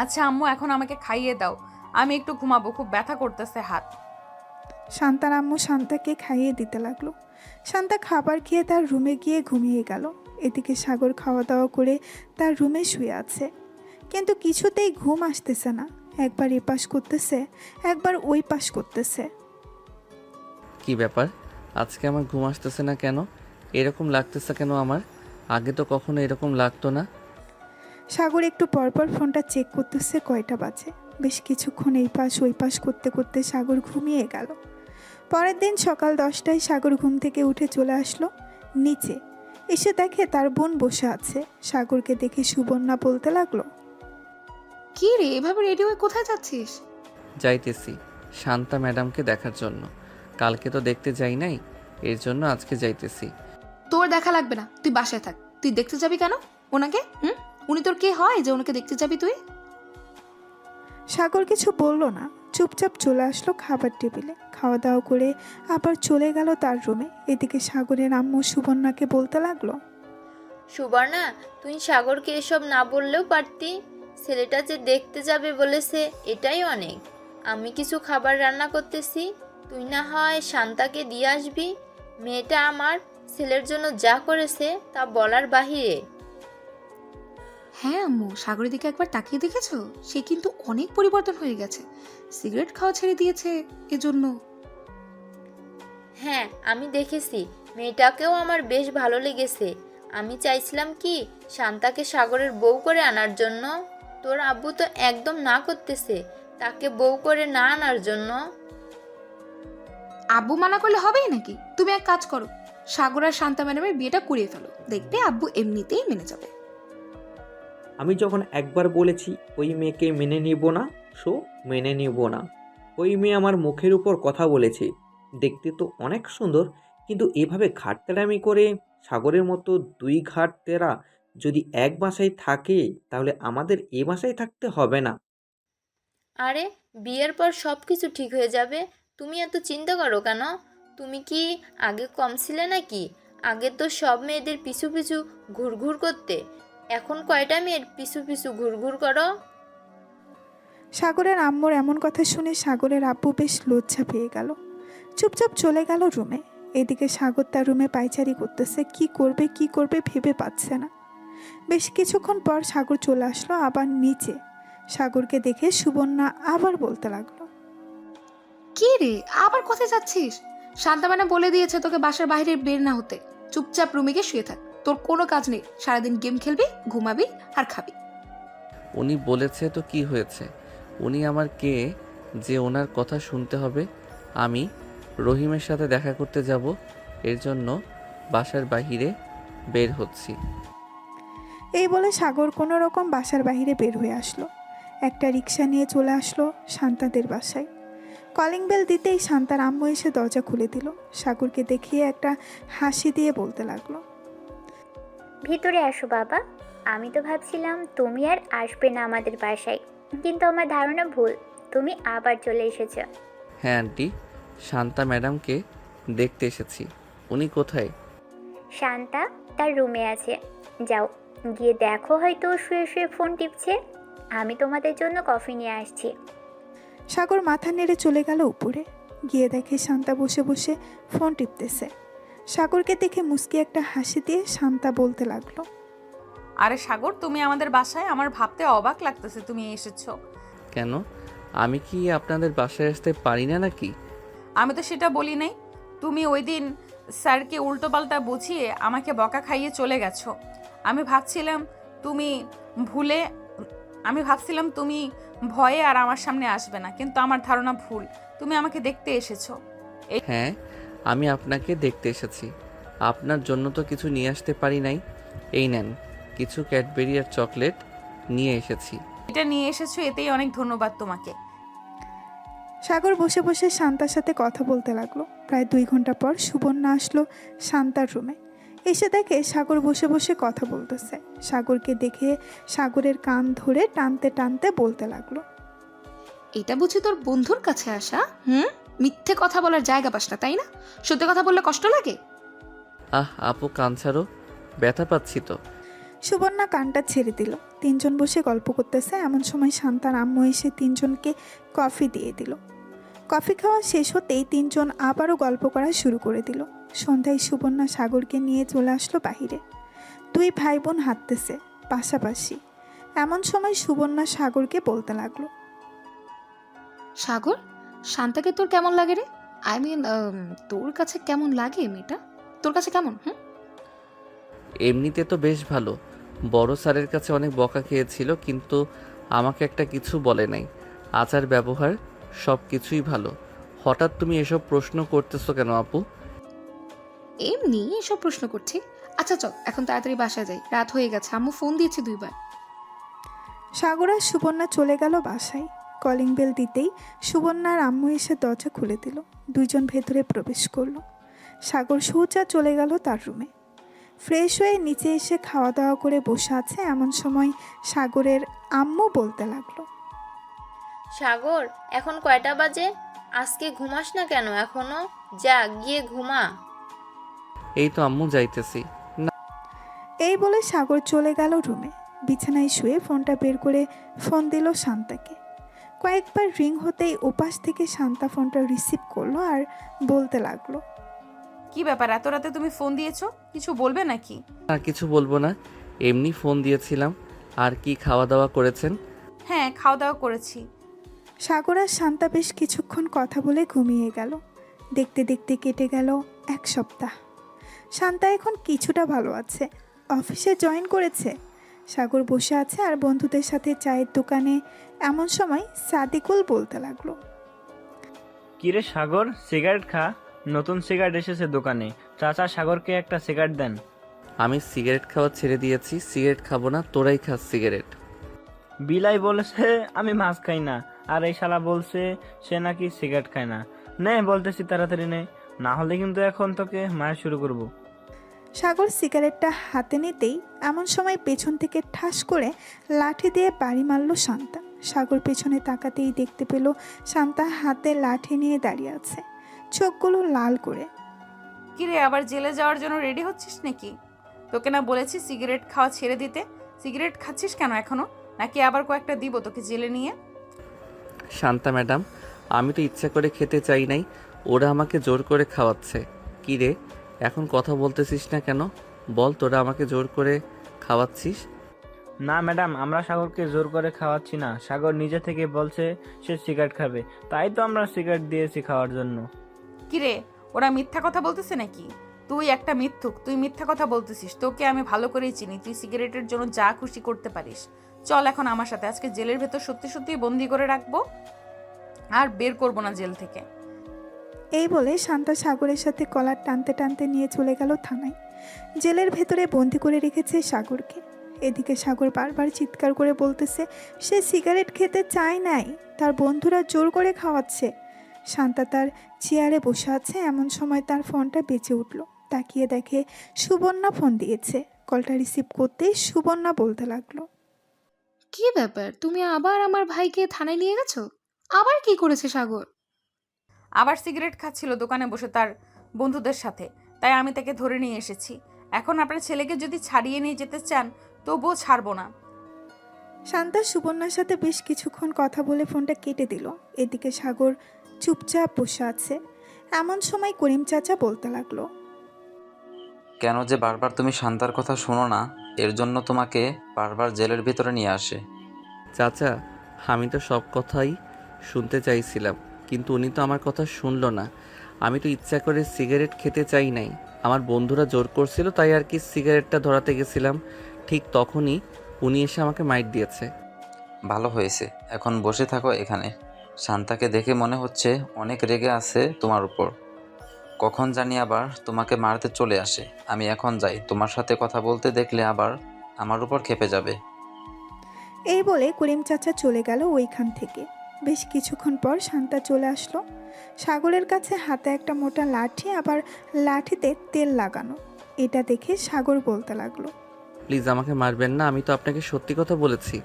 Speaker 2: আচ্ছা আম্মু, এখন আমাকে খাইয়ে দাও, আমি একটু ঘুমাবো, খুব ব্যথা করতেছে হাত।
Speaker 3: শান্তার আম্মু শান্তাকে খাইয়ে দিতে লাগলো। শান্তা খাবার খেয়ে তার রুমে গিয়ে ঘুমিয়ে গেল। এদিকে সাগর খাওয়া দাওয়া করে তার রুমে শুয়ে আছে, কিন্তু কিছুতেই ঘুম আসতেছে না। একবার এ পাশ করতেছে, একবার ওই পাশ করতেছে।
Speaker 1: কি ব্যাপার, আজকে আমার ঘুম আসতেছে না কেন? এরকম লাগতেছে কেন আমার? আগে তো কখনো এরকম লাগতো না।
Speaker 3: সাগর একটু পরপর ফোনটা চেক করতেছে কয়টা বাজে। বেশ কিছুক্ষণ এই পাশ ওই পাশ করতে করতে সাগর ঘুমিয়ে গেল। পরের দিন সকাল 10টায় সাগর ঘুম থেকে উঠে চলে আসলো নিচে। এসে দেখে তার বোন বসে আছে। সাগরকে দেখে সুবর্ণা বলতে লাগলো,
Speaker 5: কি রে, এভাবে রেডি হয়ে কোথায় যাচ্ছিস?
Speaker 1: যাইতেছি শান্তা ম্যাডামকে দেখার জন্য। কালকে তো দেখতে যাই নাই, এর জন্য আজকে যাইতেছি।
Speaker 5: তোর দেখা লাগবে না, তুই বাসায় থাক। তুই দেখতে যাবি কেন ওনাকে? উনি তোর কে হয় যে ওনাকে দেখতে যাবি তুই?
Speaker 3: সাগর কিছু বলল না, চুপচাপ চলে আসলো খাবার টেবিলে। খাওয়া দাওয়া করে আবার চলে গেল তার রুমে। এদিকে সাগরের আম্মু সুবর্ণাকে বলতে লাগলো,
Speaker 7: সুবর্ণা, তুই সাগরকে এসব না বললেও পারতি। ছেলেটা যে দেখতে যাবে বলেছে, এটাই অনেক। আমি কিছু খাবার রান্না করতেছি, তুই না হয় শান্তাকে দিয়ে আসবি। মেয়েটা আমার ছেলের জন্য যা করেছে তা বলার বাহিরে।
Speaker 5: হ্যাঁ আম্মু, সাগরের দিকে একবার তাকিয়ে দেখেছো? সে কিন্তু অনেক পরিবর্তন হয়ে গেছে। সিগারেট খাওয়া ছেড়ে দিয়েছে এজন্য।
Speaker 7: হ্যাঁ, আমি দেখেছি, মেয়েটাকেও আমার বেশ ভালো লেগেছে। আমি চাইছিলাম কি শান্তাকে সাগরের বউ করে আনার জন্য। তোর আব্বু তো একদম না করতেছে তাকে বউ করে না আনার জন্য।
Speaker 5: আব্বু মানা করলে হবেই নাকি? তুমি এক কাজ করো, সাগর আর শান্তা ম্যাডামের বিয়েটা করিয়ে ফেলো, দেখবে আব্বু এমনিতেই মেনে যাবে।
Speaker 6: আমি যখন একবার বলেছি ওই মেয়েকে মেনে নিব না, মেনে নিব না। ওই মেয়ে আমার মুখের উপর কথা বলেছে, দেখতে তো অনেক সুন্দর, কিন্তু এভাবে ঘাটতেরামি করে সাগরের মতো দুই ঘাটতেরা যদি এক বাসায় থাকে, তাহলে আমাদের এ বাসায় থাকতে হবে না।
Speaker 7: আরে, বিয়ের পর সব কিছু ঠিক হয়ে যাবে, তুমি এত চিন্তা করো কেন? তুমি কি আগে কম ছিলে নাকি? আগে তো সব মেয়েদের পিছু পিছু ঘুরঘুর করতে, এখন কয়টা মেয়ের পিছু পিছু ঘুরঘুর করো?
Speaker 3: সাগরের আম্মুর এমন কথা শুনে সাগরের আব্বু বেশ লজ্জা পেয়ে গেল। চুপচাপ চলে গেল রুমে। এদিকে সাগর তার রুমে পায়চারি করতেছে, কি করবে ভেবে পাচ্ছে না। বেশ কিছুক্ষণ পর সাগর চলে আসলো আবার নিচে। সাগরকে দেখে সুবর্ণা আবার বলতে লাগলো,
Speaker 5: কি রে, আবার কোথায় যাচ্ছিস? শান্তা ম্যাডাম বলে দিয়েছে তোকে বাসার বাইরে বের না হতে। চুপচাপ রুমে গিয়ে শুয়ে থাক, তোর কোনো কাজ নেই। সারাদিন গেম খেলবি, ঘুমাবি আর খাবি।
Speaker 1: উনি বলেছে তো কি হয়েছে? উনি আমার কে যে ওনার কথা শুনতে হবে? আমি রহিমের সাথে দেখা করতে যাব, এর জন্য বাসার বাইরে বের হচ্ছি।
Speaker 3: এই বলে সাগর কোনো রকম বাসার বাইরে বের হয়ে আসলো। একটা রিক্সা নিয়ে চলে আসলো শান্তাদের বাসায়। কলিং বেল দিতেই শান্তার আম্মু এসে দরজা খুলে দিল। সাগরকে দেখিয়ে একটা হাসি দিয়ে বলতে লাগলো,
Speaker 8: ভিতরে আসো বাবা। আমি তো ভাবছিলাম তুমি আর আসবে না আমাদের বাসায়, কিন্তু আমার ধারণা ভুল, তুমি আবার চলে এসেছো।
Speaker 1: হ্যাঁ আন্টি, শান্তা ম্যাডামকে দেখতে এসেছি। উনি কোথায়?
Speaker 8: শান্তা তার রুমে আছে, যাও গিয়ে দেখো, হয়তো শুয়ে শুয়ে ফোন টিপছে। আমি তোমাদের জন্য কফি নিয়ে আসছি।
Speaker 3: সাগর মাথা নেড়ে চলে গেল উপরে। গিয়ে দেখে শান্তা বসে বসে ফোন টিপতেছে। সাগরকে দেখে মুস্কি একটা হাসি দিয়ে শান্তা বলতে লাগলো,
Speaker 2: আরে সাগর, তুমি আমাদের বাসায়? আমার ভাবতে অবাক লাগতেছে তুমি এসেছো।
Speaker 1: কেন, আমি কি আপনাদের বাসায় আসতে পারি না নাকি?
Speaker 2: আমি তো সেটা বলি নাই। তুমি ওই দিন স্যারকে উল্টোপাল্টা বুঝিয়ে আমাকে বকা খাইয়ে চলে গেছো। আমি ভাবছিলাম তুমি ভয়ে আর আমার সামনে আসবে না, কিন্তু আমার ধারণা ভুল, তুমি আমাকে দেখতে এসেছো।
Speaker 1: হ্যাঁ, আমি আপনাকে দেখতে এসেছি। আপনার জন্য তো কিছু নিয়ে আসতে পারি নাই। এই নেন, কিছু ক্যাডবেরি আর চকলেট নিয়ে এসেছি।
Speaker 2: এটা নিয়ে এসেছো, এতেই অনেক ধন্যবাদ তোমাকে।
Speaker 3: সাগর বসে বসে শান্তার সাথে কথা বলতে লাগলো। প্রায় 2 ঘন্টা পর সুবর্ণা আসলো শান্তার রুমে। এসে দেখে সাগর বসে বসে কথা বলতেছে। সাগরকে দেখে সাগরের কান ধরে টানতে টানতে বলতে লাগলো,
Speaker 5: এটা বুঝি তোর বন্ধুর কাছে আসা? মিথ্যে কথা বলার জায়গা পাস না, তাই না? সত্যি কথা বললে কষ্ট লাগে?
Speaker 1: আপু কান ছাড়ো, ব্যথা পাচ্ছি তো।
Speaker 3: সুবর্ণা কানটা ছেড়ে দিল। 3 জন বসে গল্প করতেছে। এমন সময় শান্তার আম্মু এসে 3 জনকে কফি দিয়ে দিল। কফি খাওয়া শেষ হতেই 3 জন আবারও গল্প করা শুরু করে দিল। সন্ধ্যায় সুবর্ণা সাগরকে নিয়ে চলে আসলো বাহিরে। 2 ভাই বোন হাঁটতেছে পাশাপাশি। এমন সময় সুবর্ণা সাগরকে বলতে লাগলো,
Speaker 5: সাগর, শান্তাকে তোর কেমন লাগে রে? আই মিন, তোর কাছে কেমন লাগে মেয়েটা? তোর কাছে কেমন?
Speaker 1: এমনিতে তো বেশ ভালো। বড় স্যারের কাছে অনেক বকা খেয়েছিল, কিন্তু আমাকে একটা কিছু বলে নাই। আচার ব্যবহার সব কিছুই ভালো। হঠাৎ তুমি এসব প্রশ্ন করতেছো কেন আপু?
Speaker 5: এমনি এসব প্রশ্ন করছি। আচ্ছা চল, এখন তাড়াতাড়ি বাসায় যাই, রাত হয়ে গেছে, আম্মু ফোন দিয়েছে 2 বার।
Speaker 3: সাগর আর সুবর্ণা চলে গেল বাসায়। কলিং বেল দিতেই সুবর্ণার আম্মু এসে দরজা খুলে দিল। 2 জন ভেতরে প্রবেশ করলো। সাগর সোজা চলে গেল তার রুমে। ফ্রেশ হয়ে নিচে এসে খাওয়া দাওয়া করে বসে আছে। এমন সময় সাগরের আম্মু বলতে লাগলো,
Speaker 7: সাগর, এখন কয়টা বাজে? আজকে ঘুমাস না কেন এখনো? যা গিয়ে ঘুমা।
Speaker 1: এই তো আম্মু যাইতেছি।
Speaker 3: এই বলে সাগর চলে গেল রুমে। বিছানায় শুয়ে ফোনটা বের করে ফোন দিল শান্তাকে। কয়েকবার রিং হতেই ওপাশ থেকে শান্তা ফোনটা রিসিভ করলো আর বলতে লাগলো,
Speaker 2: কি ব্যাপার, এত রাতে তুমি ফোন দিয়েছো? কিছু বলবে নাকি?
Speaker 1: আর কিছু বলবো না, এমনি ফোন দিয়েছিলাম। আর কি খাওয়া দাওয়া করেছেন?
Speaker 2: হ্যাঁ, খাওয়া দাওয়া করেছি।
Speaker 3: সাগর আর শান্তা বেশ কিছুক্ষণ কথা বলে ঘুমিয়ে গেল। দেখতে দেখতে কেটে গেল 1 সপ্তাহ। শান্তা এখন কিছুটা ভালো আছে, অফিসে জয়েন করেছে। সাগর বসে আছে আর বন্ধুদের সাথে চায়ের দোকানে। এমন সময় সাদিকুল বলতে লাগলো,
Speaker 13: কিরে সাগর, সিগারেট খা। নতুন সিগারেট এসেছে দোকানে, চাচা সাগরকে একটা সিগারেট দেন।
Speaker 1: আমি সিগারেট খাওয়া ছেড়ে দিয়েছি। সিগারেট খাবো না, তোরাই খাস সিগারেট।
Speaker 13: বিলাই বলেছে আমি মাছ খাই না, আর এই শালা বলছে সে নাকি সিগারেট খায় না। নে বলতেছি তাড়াতাড়ি নে, না হলে কিন্তু এখন তোকে মার শুরু করব।
Speaker 3: সাগর সিগারেটটা হাতে নিতেই এমন সময় পেছন থেকে ঠাস করে লাঠি দিয়ে বাড়ি মারল শান্তা। সাগর পেছনে তাকাতেই দেখতে পেল শান্তা হাতে লাঠি নিয়ে দাঁড়িয়ে আছে, চোখগুলো লাল করে।
Speaker 2: কিরে, আবার জেলে যাওয়ার জন্য রেডি হচ্ছিস নাকি? তোকে না বলেছি সিগারেট খাওয়া ছেড়ে দিতে? সিগারেট খাচ্ছিস কেন এখনো? নাকি আবার কয়েকটা দিব তোকে জেলে নিয়ে?
Speaker 1: শান্তা ম্যাডাম, আমি তো ইচ্ছা করে খেতে চাই নাই, ওরা আমাকে জোর করে খাওয়াচ্ছে। কি রে, এখন কথা বলতেছিস না কেন? বল, তোরা আমাকে জোর করে খাওয়াচ্ছিস?
Speaker 13: না ম্যাডাম, আমরা সাগরকে জোর করে খাওয়াচ্ছি না। সাগর নিজে থেকে বলছে সে সিগারেট খাবে, তাই তো আমরা সিগারেট দিয়েছি খাওয়ার জন্য।
Speaker 2: কিরে, ওরা মিথ্যা কথা বলতেছে নাকি? তুই একটা মিথ্যুক, তুই মিথ্যা কথা বলতেছিস। তোকে আমি ভালো করেই চিনি, তুই সিগারেটের জন্য যা খুশি করতে পারিস। চল এখন আমার সাথে, আজকে জেলের ভেতর সত্যি সত্যি বন্দি করে রাখবো, আর বের করবো না জেল থেকে।
Speaker 3: এই বলে শান্তা সাগরের সাথে কলার টানতে টানতে নিয়ে চলে গেল থানায়। জেলের ভেতরে বন্দি করে রেখেছে সাগরকে। এদিকে সাগর বারবার চিৎকার করে বলতেছে সে সিগারেট খেতে চায় নাই, তার বন্ধুরা জোর করে খাওয়াচ্ছে। শান্তা তার চেয়ারে বসে আছে, এমন সময় তার ফোনটা বেজে উঠল। তাকিয়ে দেখে সুবর্ণা ফোন দিয়েছে। কলটা রিসিভ করতেই সুবর্ণা বলতে লাগলো,
Speaker 5: কি ব্যাপার, তুমি আবার আমার ভাইকে থানায় নিয়ে গেছো? আবার কি করেছে সাগর?
Speaker 2: আবার সিগারেট খাচ্ছিল দোকানে বসে তার বন্ধুদের সাথে, তাই আমি তাকে ধরে নিয়ে এসেছি। এখন আপনার ছেলেকে যদি ছাড়িয়ে নিয়ে যেতে চান তবুও ছাড়বো না।
Speaker 3: শান্তা সুবর্ণার সাথে বেশ কিছুক্ষণ কথা বলে ফোনটা কেটে দিল। এদিকে সাগর চুপচাপ বসে আছে। এমন সময় করিম চাচা বলতে লাগলো,
Speaker 4: কেন যে বারবার তুমি শান্তার কথা শোনো না, এর জন্য তোমাকে বারবার জেলের ভিতরে নিয়ে আসে।
Speaker 1: চাচা, আমি তো সব কথাই শুনতে চাইছিলাম, কিন্তু উনি তো আমার কথা শুনলো না। আমি তো ইচ্ছা করে সিগারেট খেতে চাই নাই, আমার বন্ধুরা জোর করছিল, তাই আর কি সিগারেটটা ধরাতে গেছিলাম। ঠিক তখনই উনি এসে আমাকে মাইট দিয়েছে।
Speaker 4: ভালো হয়েছে, এখন বসে থাকো এখানে। শান্তাকে দেখে মনে হচ্ছে অনেক রেগে আছে তোমার উপর। কখন জানি আবার তোমাকে মারতে চলে আসে। আমি এখন যাই, তোমার সাথে কথা বলতে দেখলে আবার আমার উপর ক্ষেপে যাবে।
Speaker 3: এই বলে করিম চাচা চলে গেল ওইখান থেকে। বেশ কিছুক্ষণ পর শান্তা চলে আসলো। সাগরের কাছে হাতে একটা মোটা লাঠি, আবার লাঠিতে তেল লাগানো। এটা দেখে সাগর বলতে লাগলো,
Speaker 1: প্লিজ আমাকে মারবেন না, আমি তো আপনাকে সত্যি কথা বলেছি।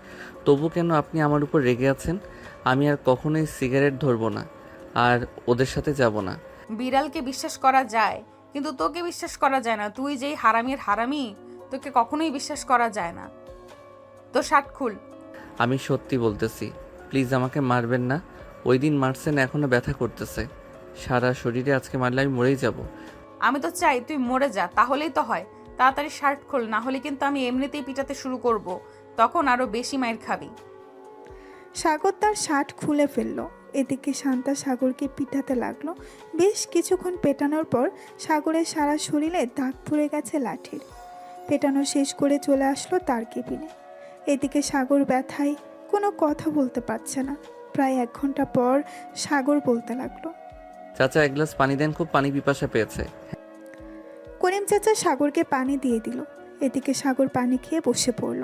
Speaker 1: তবু কেন আপনি আমার উপর রেগে আছেন? আমি আর কখনোই সিগারেট ধরবো না, আর ওদের সাথে যাব না।
Speaker 2: বিড়ালকে বিশ্বাস করা যায়, কিন্তু তোকে বিশ্বাস করা যায় না। তুই যেই হারামির হারামি, তোকে কখনোই বিশ্বাস করা যায় না। তো শার্ট খুল।
Speaker 1: আমি সত্যি বলতেছি, প্লিজ আমাকে মারবেন না। ওই দিন মারছেন, এখনও ব্যথা করতেছে সারা শরীরে। আজকে মারলে আমি মরেই যাব।
Speaker 2: আমি তো চাই তুই মরে যা, তাহলেই তো হয়। তাড়াতাড়ি শার্ট খোল, না হলে কিন্তু আমি এমনিতেই পিটাতে শুরু করব, তখন আরো বেশি মাইর খাবি।
Speaker 3: সাগর তার শার্ট খুলে ফেললো। এদিকে শান্তা সাগরকে পিটাতে লাগলো। বেশ কিছুক্ষণ পেটানোর পর সাগরের সারা শরীরে দাগ পড়ে গেছে লাঠির। পেটানো শেষ করে চলে আসলো তার কেবিনে। এদিকে সাগর ব্যথায় কোনো কথা বলতে পারছে না। প্রায় 1 ঘন্টা পর সাগর বলতে লাগলো,
Speaker 1: চাচা, এক গ্লাস পানি দেন, খুব পানি পিপাসা পেয়েছে।
Speaker 3: করিম চাচা সাগরকে পানি দিয়ে দিল। এদিকে সাগর পানি খেয়ে বসে পড়ল।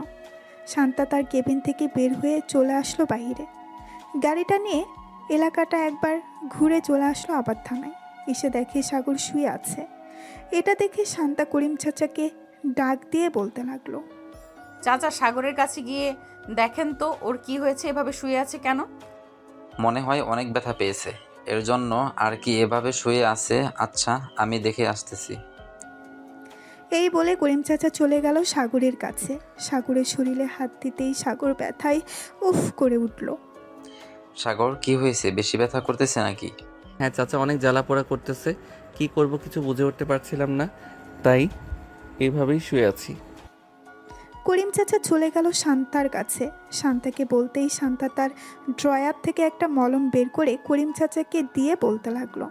Speaker 3: শান্তা তার কেবিন থেকে বের হয়ে চলে আসলো বাইরে। গাড়িটা নিয়ে এলাকাটা একবার ঘুরে চলে আসলো আবার থানায়। এসে দেখে সাগর শুয়ে আছে। এটা দেখে শান্তা করিম চাচাকে ডাক দিয়ে বলতে লাগলো,
Speaker 2: চাচা, সাগরের কাছে গিয়ে দেখেন তো ওর কি হয়েছে, এভাবে শুয়ে আছে কেন?
Speaker 4: মনে হয় অনেক ব্যথা পেয়েছে, এর জন্য আর কি এভাবে শুয়ে আছে। আচ্ছা, আমি দেখে আসতেছি।
Speaker 3: এই বলে করিম চাচা চলে গেল সাগরের কাছে। সাগরের শরীরে হাত দিতেই সাগর ব্যথায় উফ করে উঠল।
Speaker 4: সাগর, কি হয়েছে? বেশি ব্যথা করতেছে নাকি?
Speaker 1: হ্যাঁ চাচা, অনেক জ্বালা পোড়া করতেছে। কি করব কিছু বুঝে উঠতে পারছিলাম না, তাই এইভাবেই শুয়ে আছি।
Speaker 3: করিম চাচা চলে গেল শান্তার কাছে। শান্তাকে বলতেই শান্তা তার ড্রয়ার থেকে একটা মলম বের করে করিম চাচাকে দিয়ে বলতে লাগলো,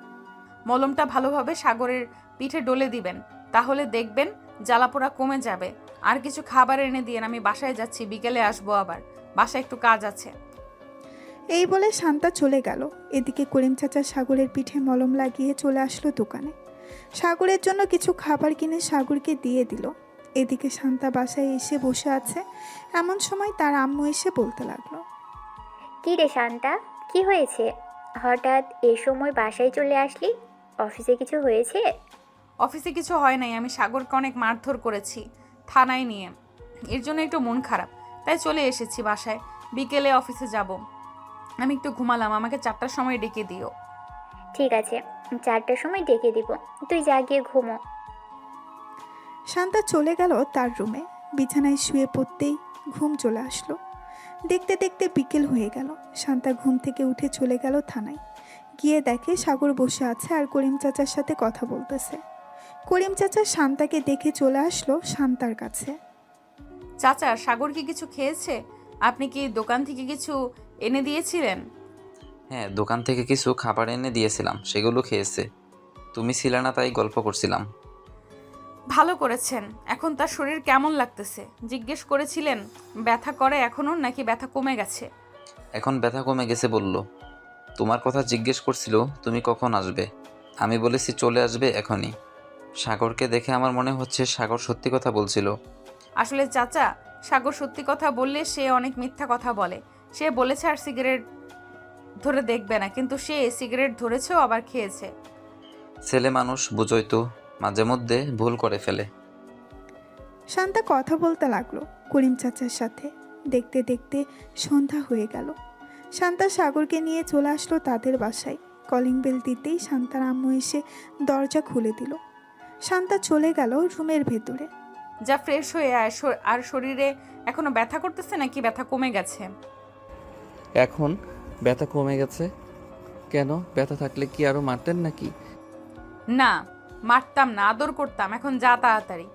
Speaker 2: মলমটা ভালোভাবে সাগরের পিঠে ডলে দিবেন, তাহলে দেখবেন জ্বালাপোড়া কমে যাবে। আর কিছু খাবার এনে দিয়েন, আমি বাসায় যাচ্ছি, বিকেলে আসবো আবার, বাসায় একটু কাজ আছে।
Speaker 3: এই বলে শান্তা চলে গেল। এদিকে করিম চাচা সাগরের পিঠে মলম লাগিয়ে চলে আসলো দোকানে। সাগরের জন্য কিছু খাবার কিনে সাগরকে দিয়ে দিল। এদিকে শান্তা বাসায় এসে বসে আছে। এমন সময় তার আম্মু এসে বলতে লাগলো,
Speaker 8: কী রে শান্তা, কি হয়েছে? হঠাৎ এ সময় বাসায় চলে আসলি? অফিসে কিছু হয়েছে?
Speaker 2: অফিসে কিছু হয় নাই, আমি সাগরকে অনেক মারধর করেছি থানায় নিয়ে, এর জন্য একটু মন খারাপ, তাই চলে এসেছি বাসায়। বিকেলে অফিসে যাব। আমি একটু ঘুমালাম, আমাকে 4টার সময় ডেকে দিও।
Speaker 8: ঠিক আছে, 4টার সময় ডেকে দিব, তুই যা গিয়ে ঘুমো।
Speaker 3: শান্তা চলে গেল তার রুমে। বিছানায় শুয়ে পড়তেই ঘুম চলে আসলো। দেখতে দেখতে বিকেল হয়ে গেল। শান্তা ঘুম থেকে উঠে চলে গেল থানায়। গিয়ে দেখে সাগর বসে আছে আর করিম চাচার সাথে কথা বলতেছে। করিম চাচা শান্তাকে দেখে চলে আসলো শান্তার কাছে।
Speaker 2: চাচা, সাগর কি কিছু খেয়েছে? আপনি কি দোকান থেকে কিছু এনে দিয়েছিলেন?
Speaker 4: হ্যাঁ, দোকান থেকে কিছু খাবার এনে দিয়েছিলাম, সেগুলো খেয়েছে। তুমি ছিলে না, তাই গল্প করছিলাম।
Speaker 2: ভালো করেছেন। এখন তার শরীর কেমন লাগতেছে জিজ্ঞেস করেছিলেন? ব্যথা করে এখনো নাকি ব্যথা কমে গেছে?
Speaker 4: এখন ব্যথা কমে গেছে বলল। তোমার কথা জিজ্ঞেস করছিল তুমি কখন আসবে। আমি বলেছি চলে আসবে এখনই। সাগরকে দেখে আমার মনে হচ্ছে সাগর সত্যি কথা বলছিল।
Speaker 2: আসলে চাচা, সাগর সত্যি কথা বললে সে অনেক মিথ্যা কথা বলে। সে বলেছে আর সিগারেট ধরে দেখবে না, কিন্তু সে সিগারেট ধরেছেও আবার খেয়েছে।
Speaker 4: ছেলে মানুষ বুঝোই তো, মাঝে মধ্যে ভুল করে ফেলে।
Speaker 3: শান্তা কথা বলতে লাগলো করিম চাচার সাথে। দেখতে দেখতে সন্ধ্যা হয়ে গেল। শান্তা সাগরকে নিয়ে চলে আসলো তাদের বাসায়। কলিং বেল দিতেই শান্তার আম্মু এসে দরজা খুলে দিল। শান্তা চলে গেল রুমের ভেতরে।
Speaker 2: যা ফ্রেশ হয়ে আয়। আর শরীরে এখনো ব্যথা করতেছে নাকি ব্যথা কমে গেছে?
Speaker 1: এখন ব্যথা কমে গেছে। কেন, ব্যথা থাকলে কি আরো মারতেন নাকি?
Speaker 2: না, মারতাম না, আদর করতাম। এখন যা তাড়াতাড়ি।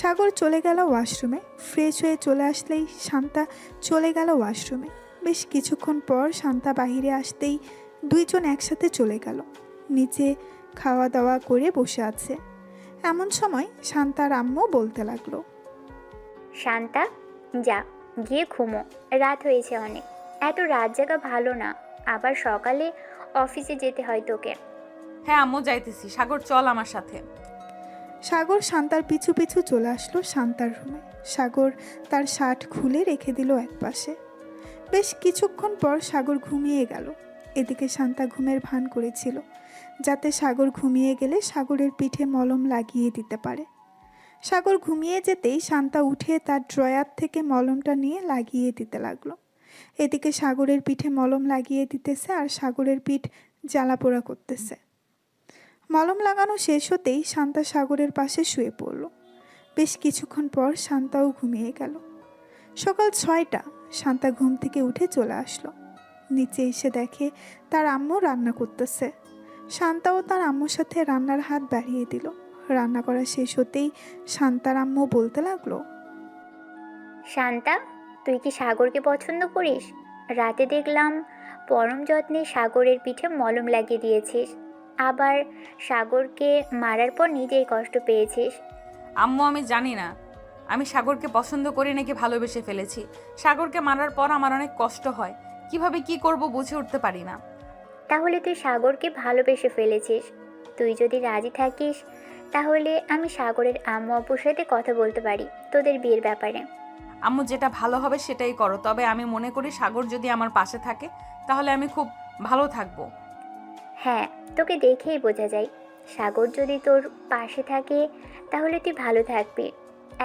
Speaker 3: সাগর চলে গেল ওয়াশরুমে। ফ্রেশ হয়ে চলে আসলেই শান্তা চলে গেল ওয়াশরুমে। বেশ কিছুক্ষণ পর শান্তা বাহিরে আসতেই দুইজন একসাথে চলে গেল। নিচে খাওয়া দাওয়া করে বসে আছে। এমন সময় শান্তার আম্মু বলতে লাগলো,
Speaker 8: শান্তা, যা গিয়ে ঘুমো, রাত হয়েছে অনেক। এত রাত জাগা ভালো না, আবার সকালে অফিসে যেতে হয় তোকে।
Speaker 2: হ্যাঁ আম্মু, যাইতেছি। সাগর চল আমার সাথে।
Speaker 3: সাগর শান্তার পিছু পিছু চলে আসলো শান্তার রুমে। সাগর তার শার্ট খুলে রেখে দিল একপাশে। বেশ কিছুক্ষণ পর সাগর ঘুমিয়ে গেল। এদিকে শান্তা ঘুমের ভান করেছিল, যাতে সাগর ঘুমিয়ে গেলে সাগরের পিঠে মলম লাগিয়ে দিতে পারে। সাগর ঘুমিয়ে যেতেই শান্তা উঠে তার ড্রয়ার থেকে মলমটা নিয়ে লাগিয়ে দিতে লাগলো। এদিকে সাগরের পিঠে মলম লাগিয়ে দিতেছে আর সাগরের পিঠ জ্বালাপোড়া করতেছে। মলম লাগানো শেষ হতেই শান্তা সাগরের পাশে শুয়ে পড়ল। বেশ কিছুক্ষণ পর শান্তাও ঘুমিয়ে গেল। সকাল 6টা। শান্তা ঘুম থেকে উঠে চলে আসলো। নিচে এসে দেখে তার আম্মু রান্না করতেছে। শান্তাও তার আম্মুর সাথে রান্নার হাত বাড়িয়ে দিল। রান্না করা শেষ হতেই শান্তার আম্মু বলতে লাগলো,
Speaker 8: শান্তা, তুই কি সাগরকে পছন্দ করিস? রাতে দেখলাম পরম যত্নে সাগরের পিঠে মলম লাগিয়ে দিয়েছিস, আবার সাগরকে মারার পর নিজেই কষ্ট পেয়েছিস।
Speaker 2: আম্মু, আমি জানি না আমি সাগরকে পছন্দ করি নাকি ভালোবেসে ফেলেছি। সাগরকে মারার পর আমার অনেক কষ্ট হয়। কিভাবে কি করব বুঝে উঠতে পারি না।
Speaker 8: তাহলে তুই সাগরকে ভালোবেসে ফেলেছিস। তুই যদি রাজি থাকিস তাহলে আমি সাগরের আম্মু আব্বুর সাথে কথা বলতে পারি তোদের বিয়ের ব্যাপারে।
Speaker 2: আম্মু, যেটা ভালো হবে সেটাই করো। তবে আমি মনে করি সাগর যদি আমার পাশে থাকে তাহলে আমি খুব ভালো থাকবো।
Speaker 8: হ্যাঁ, তোকে দেখেই বোঝা যায়। সাগর যদি তোর পাশে থাকে তাহলে তুই ভালো থাকবি।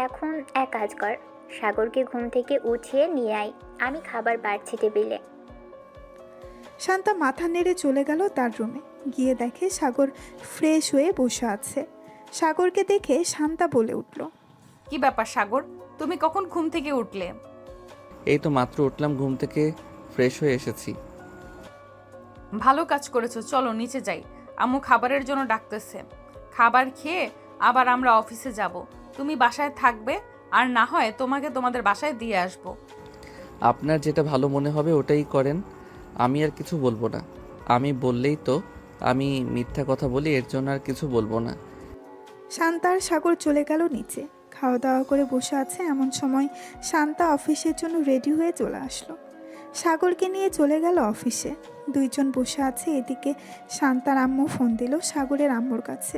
Speaker 8: এখন এক কাজ কর, সাগরকে ঘুম থেকে উঠিয়ে নিয়ে আয়, আমি খাবার বাড়ছি টেবিলে।
Speaker 3: শান্তা মাথা নেড়ে চলে গেল তার রুমে। গিয়ে দেখে সাগর ফ্রেশ হয়ে বসে আছে। সাগরকে দেখে শান্তা বলে উঠল,
Speaker 2: কি ব্যাপার সাগর, তুমি কখন ঘুম থেকে উঠলে?
Speaker 1: এই তো মাত্র উঠলাম ঘুম থেকে, ফ্রেশ হয়ে এসেছি।
Speaker 2: ভালো কাজ করেছো, চলো নিচে যাই। আম্মু খাবারের জন্য ডাকতেছে। খাবার খেয়ে আবার আমরা অফিসে যাব। তুমি বাসায় থাকবে, আর না হয় তোমাকে তোমাদের বাসায় দিয়ে আসবো।
Speaker 1: আপনার যেটা ভালো মনে হবে ওটাই করেন, আমি আর কিছু বলবো না। আমি বললেই তো আমি মিথ্যা কথা বলি, এর জন্য আর কিছু বলবো না।
Speaker 3: শান্তা আর সাগর চলে গেল নিচে। খাওয়া দাওয়া করে বসে আছে এমন সময় শান্তা অফিসের জন্য রেডি হয়ে চলে আসলো। সাগরকে নিয়ে চলে গেল অফিসে। দুইজন বসে আছে। এদিকে শান্তার আম্মু ফোন দিল সাগরের আম্মুর কাছে।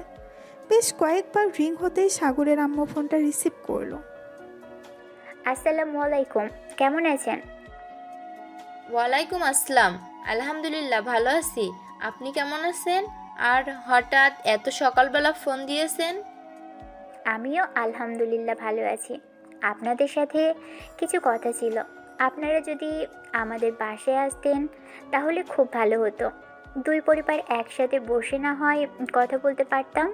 Speaker 3: বেশ কয়েকবার রিং হতেই সাগরের আম্মু ফোনটা রিসিভ করলো।
Speaker 8: আসসালামু আলাইকুম, কেমন আছেন?
Speaker 7: ওয়ালাইকুম আসসালাম। আলহামদুলিল্লাহ ভালো আছি। আপনি কেমন আছেন? আর হঠাৎ এত সকালবেলা ফোন দিয়েছেন?
Speaker 8: আমিও আলহামদুলিল্লাহ ভালো আছি। আপনাদের সাথে কিছু কথা ছিল। আপনারা যদি আমাদের বাসায় আসতেন তাহলে খুব ভালো হতো। দুই পরিবার একসাথে বসে না হয় কথা বলতে পারতাম।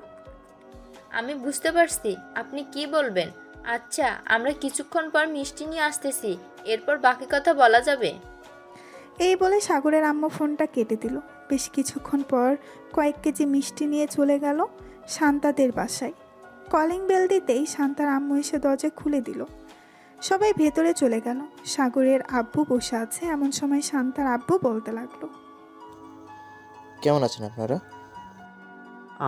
Speaker 7: আমি বুঝতে পারছি আপনি কি বলবেন। আচ্ছা, আমরা কিছুক্ষণ পর মিষ্টি নিয়ে আসতেছি, এরপর বাকি কথা বলা যাবে।
Speaker 3: এই বলে সাগরের আম্মু ফোনটা কেটে দিল। বেশ কিছুক্ষণ পর কয়েক কেজি মিষ্টি নিয়ে চলে গেল শান্তাদের বাসায়। কলিং বেল দিতেই শান্তার আম্মু এসে দরজা খুলে দিল। সবাই ভেতরে চলে গেল। সাগরের আব্বু বসে আছে। এমন সময় শান্তার আব্বু বলতে লাগলো,
Speaker 9: কেমন আছেন আপনারা?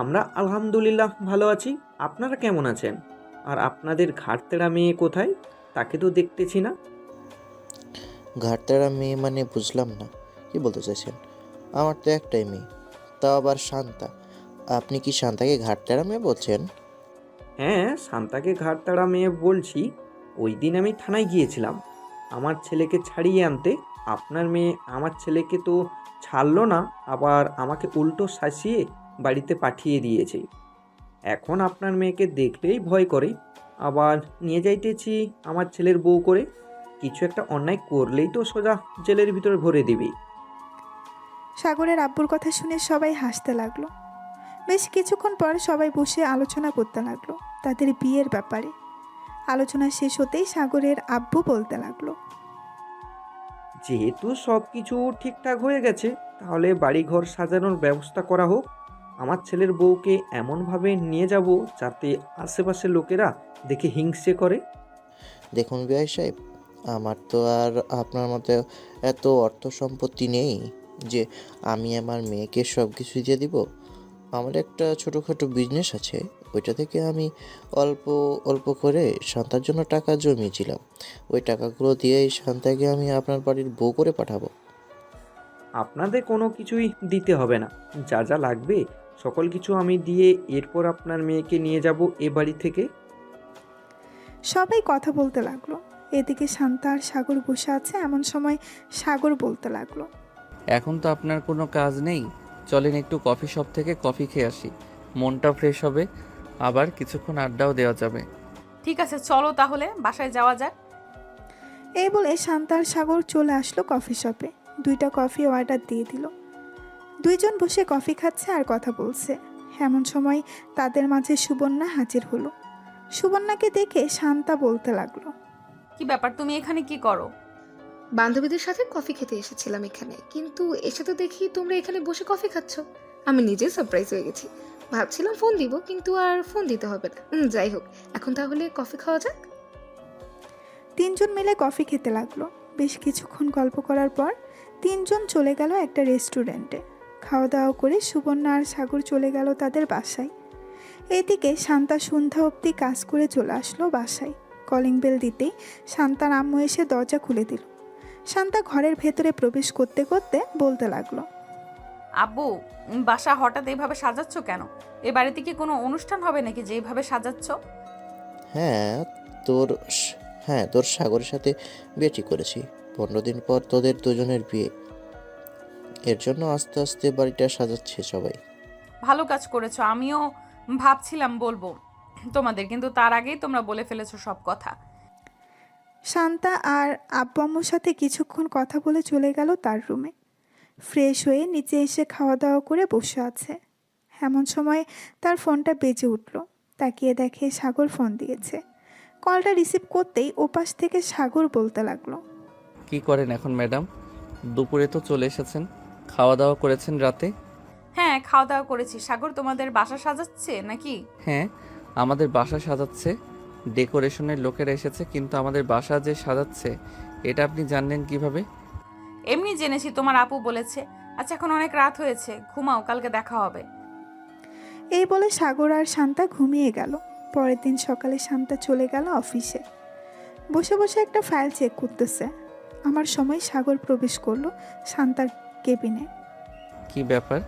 Speaker 6: আমরা আলহামদুলিল্লাহ ভালো আছি। আপনারা কেমন আছেন? আর আপনাদের ঘাটতেরা মেয়ে কোথায়? তাকে তো দেখতেছি না।
Speaker 9: ঘাটতেরা মেয়ে মানে বুঝলাম না, কি বলতে চাইছেন? আমার তো একটাই মেয়ে, তাও আবার শান্তা। আপনি কি শান্তাকে ঘাটতেরা মেয়ে বলছেন?
Speaker 6: হ্যাঁ, শান্তাকে ঘাটতাড়া মেয়ে বলছি। ওই দিন আমি থানায় গিয়েছিলাম আমার ছেলেকে ছাড়িয়ে আনতে। আপনার মেয়ে আমার ছেলেকে তো ছাড়লো না, আবার আমাকে উল্টো শাসিয়ে বাড়িতে পাঠিয়ে দিয়েছে। এখন আপনার মেয়েকে দেখলেই ভয় করে, আবার নিয়ে যাইতেছি আমার ছেলের বউ করে। কিছু একটা অন্যায় করলেই তো সোজা জেলের ভিতরে ভরে দিবি।
Speaker 3: সাগরের আব্বুর কথা শুনে সবাই হাসতে লাগলো। বেশ কিছুক্ষণ পর সবাই বসে আলোচনা করতে লাগলো তাদের বিয়ের ব্যাপারে। আলোচনা শেষ হতেই সাগরের আব্বু বলতে লাগলো,
Speaker 6: যেহেতু সব কিছু ঠিকঠাক হয়ে গেছে, তাহলে বাড়িঘর সাজানোর ব্যবস্থা করা হোক। আমার ছেলের বউকে এমনভাবে নিয়ে যাব যাতে আশেপাশের লোকেরা দেখে হিংসে করে।
Speaker 9: দেখুন বিআই সাহেব, আমার তো আর আপনার মতো এত অর্থ সম্পত্তি নেই যে আমি আমার মেয়েকে সব কিছু দিয়ে দিব। আমার একটা ছোটোখাটো বিজনেস আছে, ওইটা থেকে আমি অল্প অল্প করে শান্তার জন্য টাকা জমিয়েছিলাম। ওই টাকাগুলো দিয়েই শান্তাকে আমি আপনার বাড়ির বউ করে পাঠাবো।
Speaker 6: আপনাদের কোনো কিছুই দিতে হবে না, যা যা লাগবে সকল কিছু আমি দিয়ে এরপর আপনার মেয়েকে নিয়ে যাব এ বাড়ি থেকে।
Speaker 3: সবাই কথা বলতে লাগলো। এদিকে শান্তা আর সাগর বসে আছে। এমন সময় সাগর বলতে লাগলো,
Speaker 1: এখন তো আপনার কোনো কাজ নেই, চলেন একটু কফি শপ থেকে কফি খেয়ে আসি, মনটা ফ্রেশ হবে, আবার কিছুক্ষণ আড্ডাও দেওয়া যাবে।
Speaker 2: ঠিক আছে, চলো তাহলে বাসায় যাওয়া যাক।
Speaker 3: এই বলে শান্তা আর সাগর চলে আসলো কফি শপে। 2টা কফি অর্ডার দিয়ে দিল। দুইজন বসে কফি খাচ্ছে আর কথা বলছে। এমন সময় তাদের মাঝে সুবর্ণা হাজির হলো। সুবর্ণাকে দেখে শান্তা বলতে লাগলো,
Speaker 2: কি ব্যাপার, তুমি এখানে কি করো?
Speaker 5: বান্ধবীদের সাথে কফি খেতে এসেছিলাম এখানে, কিন্তু এসে তো দেখি তোমরা এখানে বসে কফি খাচ্ছ। আমি নিজে সারপ্রাইজ হয়ে গেছি। ভাবছিলাম ফোন দিব, কিন্তু আর ফোন দিতে হবে না। যাই হোক, এখন তাহলে কফি খাওয়া যাক।
Speaker 3: 3জন মিলে কফি খেতে লাগলো। বেশ কিছুক্ষণ গল্প করার পর 3জন চলে গেল একটা রেস্টুরেন্টে। খাওয়া দাওয়া করে সুবর্ণা আর সাগর চলে গেল তাদের বাসায়। এদিকে শান্তা সন্ধ্যা অবধি কাজ করে চলে আসলো বাসায়। কলিং বেল দিতেই শান্তার আম্মু এসে দরজা খুলে দিল। শান্তা ঘরের ভেতরে প্রবেশ করতে করতে বলতে লাগলো,
Speaker 2: আব্বু, বাসা হঠাৎ এইভাবে সাজাচ্ছ কেন? এ বাড়িতে কি কোনো অনুষ্ঠান হবে নাকি যে এইভাবে সাজাচ্ছ?
Speaker 9: হ্যাঁ তোর হ্যাঁ, তোর সাগরের সাথে বিয়ে ঠিক করেছি। 15 দিন পর তোদের দুজনের বিয়ে, এর জন্য আস্তে আস্তে বাড়িটা সাজাচ্ছে সবাই।
Speaker 2: ভালো কাজ করেছো। আমিও ভাবছিলাম বলবো তোমাদের, কিন্তু তার আগেই তোমরা বলে ফেলেছো সব কথা।
Speaker 3: শান্তা আর আব্বু আম্মুর সাথে কিছুক্ষণ কথা বলে চলে গেল তার রুমে। ফ্রেশ হয়ে নিচে এসে খাওয়া দাওয়া করে বসে আছে। এমন সময় তার ফোনটা বেজে উঠল। তাকিয়ে দেখে সাগর ফোন দিয়েছে। কলটা রিসিভ করতেই ওপাশ থেকে সাগর বলতে লাগলো,
Speaker 1: কি করেন এখন ম্যাডাম? দুপুরে তো চলে এসেছেন, খাওয়া দাওয়া করেছেন রাতে?
Speaker 2: হ্যাঁ, খাওয়া দাওয়া করেছি। সাগর, তোমাদের বাসা সাজাচ্ছে নাকি?
Speaker 1: হ্যাঁ, আমাদের বাসা সাজাচ্ছে, ডেকোরেশনের লোকেরা এসেছে, কিন্তু আমাদের বাসা যে সাজাচ্ছে এটা আপনি জানলেন কিভাবে?
Speaker 2: এমনি জেনেছি, তোমার আপু বলেছে। আচ্ছা, এখন অনেক রাত হয়েছে, ঘুমাও, কালকে দেখা হবে।
Speaker 3: এই বলে সাগর আর শান্তা ঘুমিয়ে গেল। পরের দিন সকালে শান্তা চলে গেল অফিসে। বসে বসে একটা ফাইল চেক করতেছে। আমার সময় সাগর প্রবেশ করলো শান্তার কেবিনে।
Speaker 1: কি ব্যাপার,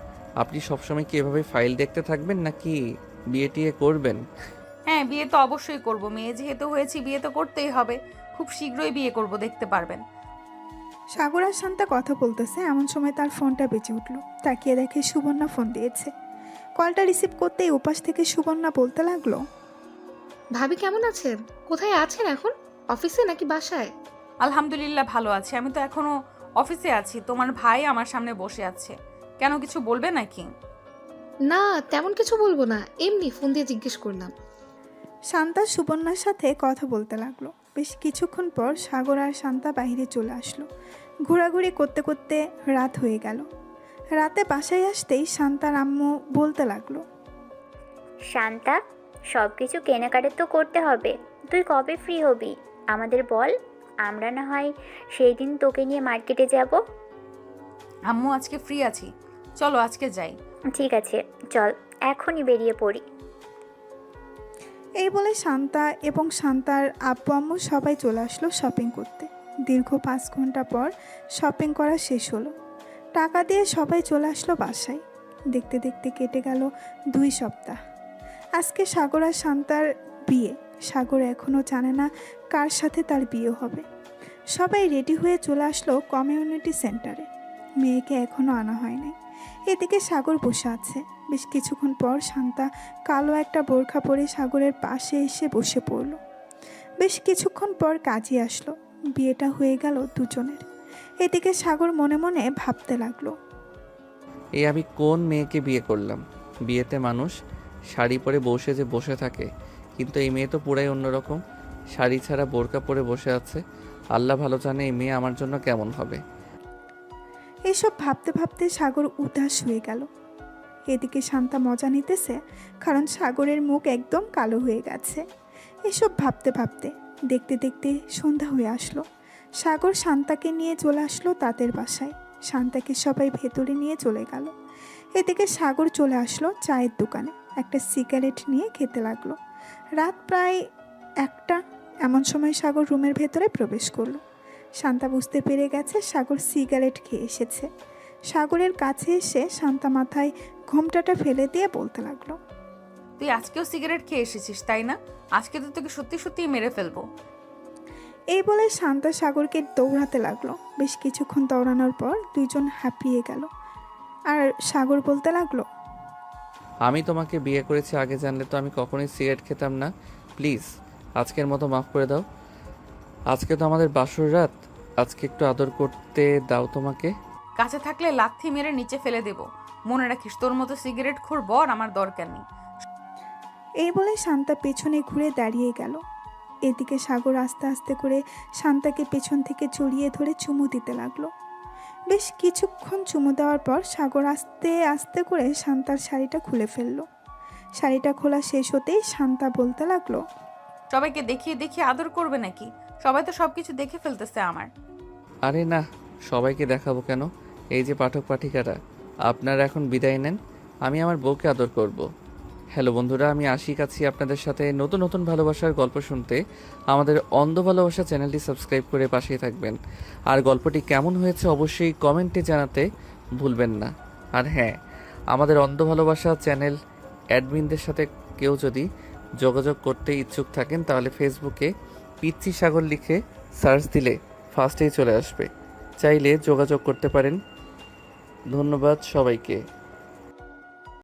Speaker 1: আপনি সবসময় কি এভাবে ফাইল দেখতে থাকবেন নাকি বিয়ে টিয়ে করবেন?
Speaker 2: হ্যাঁ, বিয়ে তো অবশ্যই করব। মেয়ে যেহেতু হয়েছি, বিয়ে তো করতেই হবে। খুব শীঘ্রই বিয়ে করব, দেখতে পারবেন।
Speaker 3: সাগর আর শান্তা কথা বলতেছে। এমন সময় তার ফোনটা বেজে উঠল। তাকিয়ে দেখে সুবর্ণা ফোন দিয়েছে। কলটা রিসিভ করতেই ওপাশ থেকে সুবর্ণা বলতে লাগলো,
Speaker 5: ভাবি কেমন আছেন? কোথায় আছেন এখন? অফিসে নাকি বাসায়?
Speaker 2: আলহামদুলিল্লাহ ভালো আছি। আমি তো এখনো অফিসে আছি। তোমার ভাই আমার সামনে বসে আছে। কেন, কিছু বলবে নাকি?
Speaker 5: না, তেমন কিছু বলবো না, এমনি ফোন দিয়ে জিজ্ঞেস করলাম।
Speaker 3: শান্তা সুবর্ণার সাথে কথা বলতে লাগলো। বেশ কিছুক্ষণ পর সাগর আর শান্তা বাইরে চলে আসলো। ঘোরাঘুরি করতে করতে রাত হয়ে গেল। রাতে বাসায় আসতেই শান্তার আম্মু বলতে লাগলো,
Speaker 8: শান্তা, সব কিছু কেনাকাটা তো করতে হবে। তুই কবে ফ্রি হবি আমাদের বল, আমরা না হয় সেই দিন তোকে নিয়ে মার্কেটে যাব।
Speaker 2: আম্মু, আজকে ফ্রি আছি, চলো আজকে যাই।
Speaker 8: ঠিক আছে, চল এখনই বেরিয়ে পড়ি।
Speaker 3: এই বলে শান্তা এবং শান্তার আব্বু আম্মু সবাই চলে আসলো শপিং করতে। দীর্ঘ 5 ঘন্টা পর শপিং করা শেষ হলো। টাকা দিয়ে সবাই চলে আসলো বাসায়। দেখতে দেখতে কেটে গেল 2 সপ্তাহ। আজকে সাগর আর শান্তার বিয়ে। সাগর এখনও জানে না কার সাথে তার বিয়ে হবে। সবাই রেডি হয়ে চলে আসলো কমিউনিটি সেন্টারে। মেয়েকে এখনও আনা হয়নি। এদিকে সাগর বসে আছে। বেশ কিছুক্ষণ পর শান্তা কালো একটা বোরখা পরে সাগরের পাশে এসে বসে পড়ল। বেশ কিছুক্ষণ পর কাজী আসলো। বিয়েটা হয়ে গেল দুজনের। এদিকে সাগর মনে মনে ভাবতে লাগলো,
Speaker 1: এই আমি কোন মেয়েকে বিয়ে করলাম? বিয়েতে মানুষ শাড়ি পরে বসে যে বসে থাকে, কিন্তু এই মেয়ে তো পুরাই অন্যরকম। শাড়ি ছাড়া বোরকা পরে বসে আছে। আল্লাহ ভালো জানে এই মেয়ে আমার জন্য কেমন হবে।
Speaker 3: এইসব ভাবতে ভাবতে সাগর উদাস হয়ে গেল। এদিকে শান্তা মজা নিতেছে, কারণ সাগরের মুখ একদম কালো হয়ে গেছে। এসব ভাবতে ভাবতে দেখতে দেখতে সন্ধ্যা হয়ে আসলো। সাগর শান্তাকে নিয়ে চলে আসলো তাদের বাসায়। শান্তাকে সবাই ভেতরে নিয়ে চলে গেল। এদিকে সাগর চলে আসলো চায়ের দোকানে, একটা সিগারেট নিয়ে খেতে লাগলো। রাত প্রায় 1টা। এমন সময় সাগর রুমের ভেতরে প্রবেশ করলো। শান্তা বুঝতে পেরে গেছে সাগর সিগারেট খেয়ে এসেছে। সাগরের কাছে এসে শান্তা মাথায় ঘোমটাটা ফেলে দিয়ে বলতে লাগলো,
Speaker 2: তুই আজকেও সিগারেট খেয়ে এসেছিস তাই না? আজকে তো তোকে সত্যি সত্যিই মেরে ফেলবো।
Speaker 3: এই বলে শান্তা সাগরকে দৌড়াতে লাগলো। বেশ কিছুক্ষণ দৌড়ানোর পর দুইজন হাঁপিয়ে গেল। আর সাগর বলতে লাগলো,
Speaker 1: আমি তোমাকে বিয়ে করেছি, আগে জানলে তো আমি কখনোই সিগারেট খেতাম না। প্লিজ আজকের মতো মাফ করে দাও। আজকে তো আমাদের বাসর রাত, আজকে একটু আদর করতে দাও তোমাকে।
Speaker 2: কাছে থাকলে লাথি মেরে নিচে ফেলে দেব। মনে রাখিস, তোর মতো সিগারেট খোর বর আমার দরকার নেই।
Speaker 3: এই বলে শান্তা পেছনে ঘুরে দাঁড়িয়ে গেল। এদিকে সাগর আস্তে আস্তে করে শান্তাকে পেছন থেকে জড়িয়ে ধরে চুমু দিতে লাগলো। বেশ কিছুক্ষণ চুমু দেওয়ার পর সাগর আস্তে আস্তে করে শান্তার শাড়িটা খুলে ফেললো। শাড়িটা খোলা শেষ হতেই শান্তা বলতে লাগলো,
Speaker 2: সবাইকে দেখিয়ে দেখিয়ে আদর করবে নাকি? সবাই তো সবকিছু দেখে ফেলতেছে আমার।
Speaker 1: আরে না, সবাইকে দেখাবো কেন? এই যে পাঠক পাঠিকারা, আপনারা এখন বিদায় নেন, আমি আমার বউকে আদর করব। হ্যালো বন্ধুরা, আমি আশিক আছি আপনাদের সাথে নতুন নতুন ভালোবাসার গল্প শুনতে। আমাদের অন্ধ ভালোবাসা চ্যানেলটি সাবস্ক্রাইব করে পাশেই থাকবেন। আর গল্পটি কেমন হয়েছে অবশ্যই কমেন্টে জানাতে ভুলবেন না। আর হ্যাঁ, আমাদের অন্ধ ভালোবাসা চ্যানেল অ্যাডমিনদের সাথে কেউ যদি যোগাযোগ করতে ইচ্ছুক থাকেন, তাহলে ফেসবুকে পিচ্চি সাগর লিখে সার্চ দিলে ফার্স্টেই চলে আসবে। চাইলে যোগাযোগ করতে পারেন। ধন্যবাদ সবাইকে।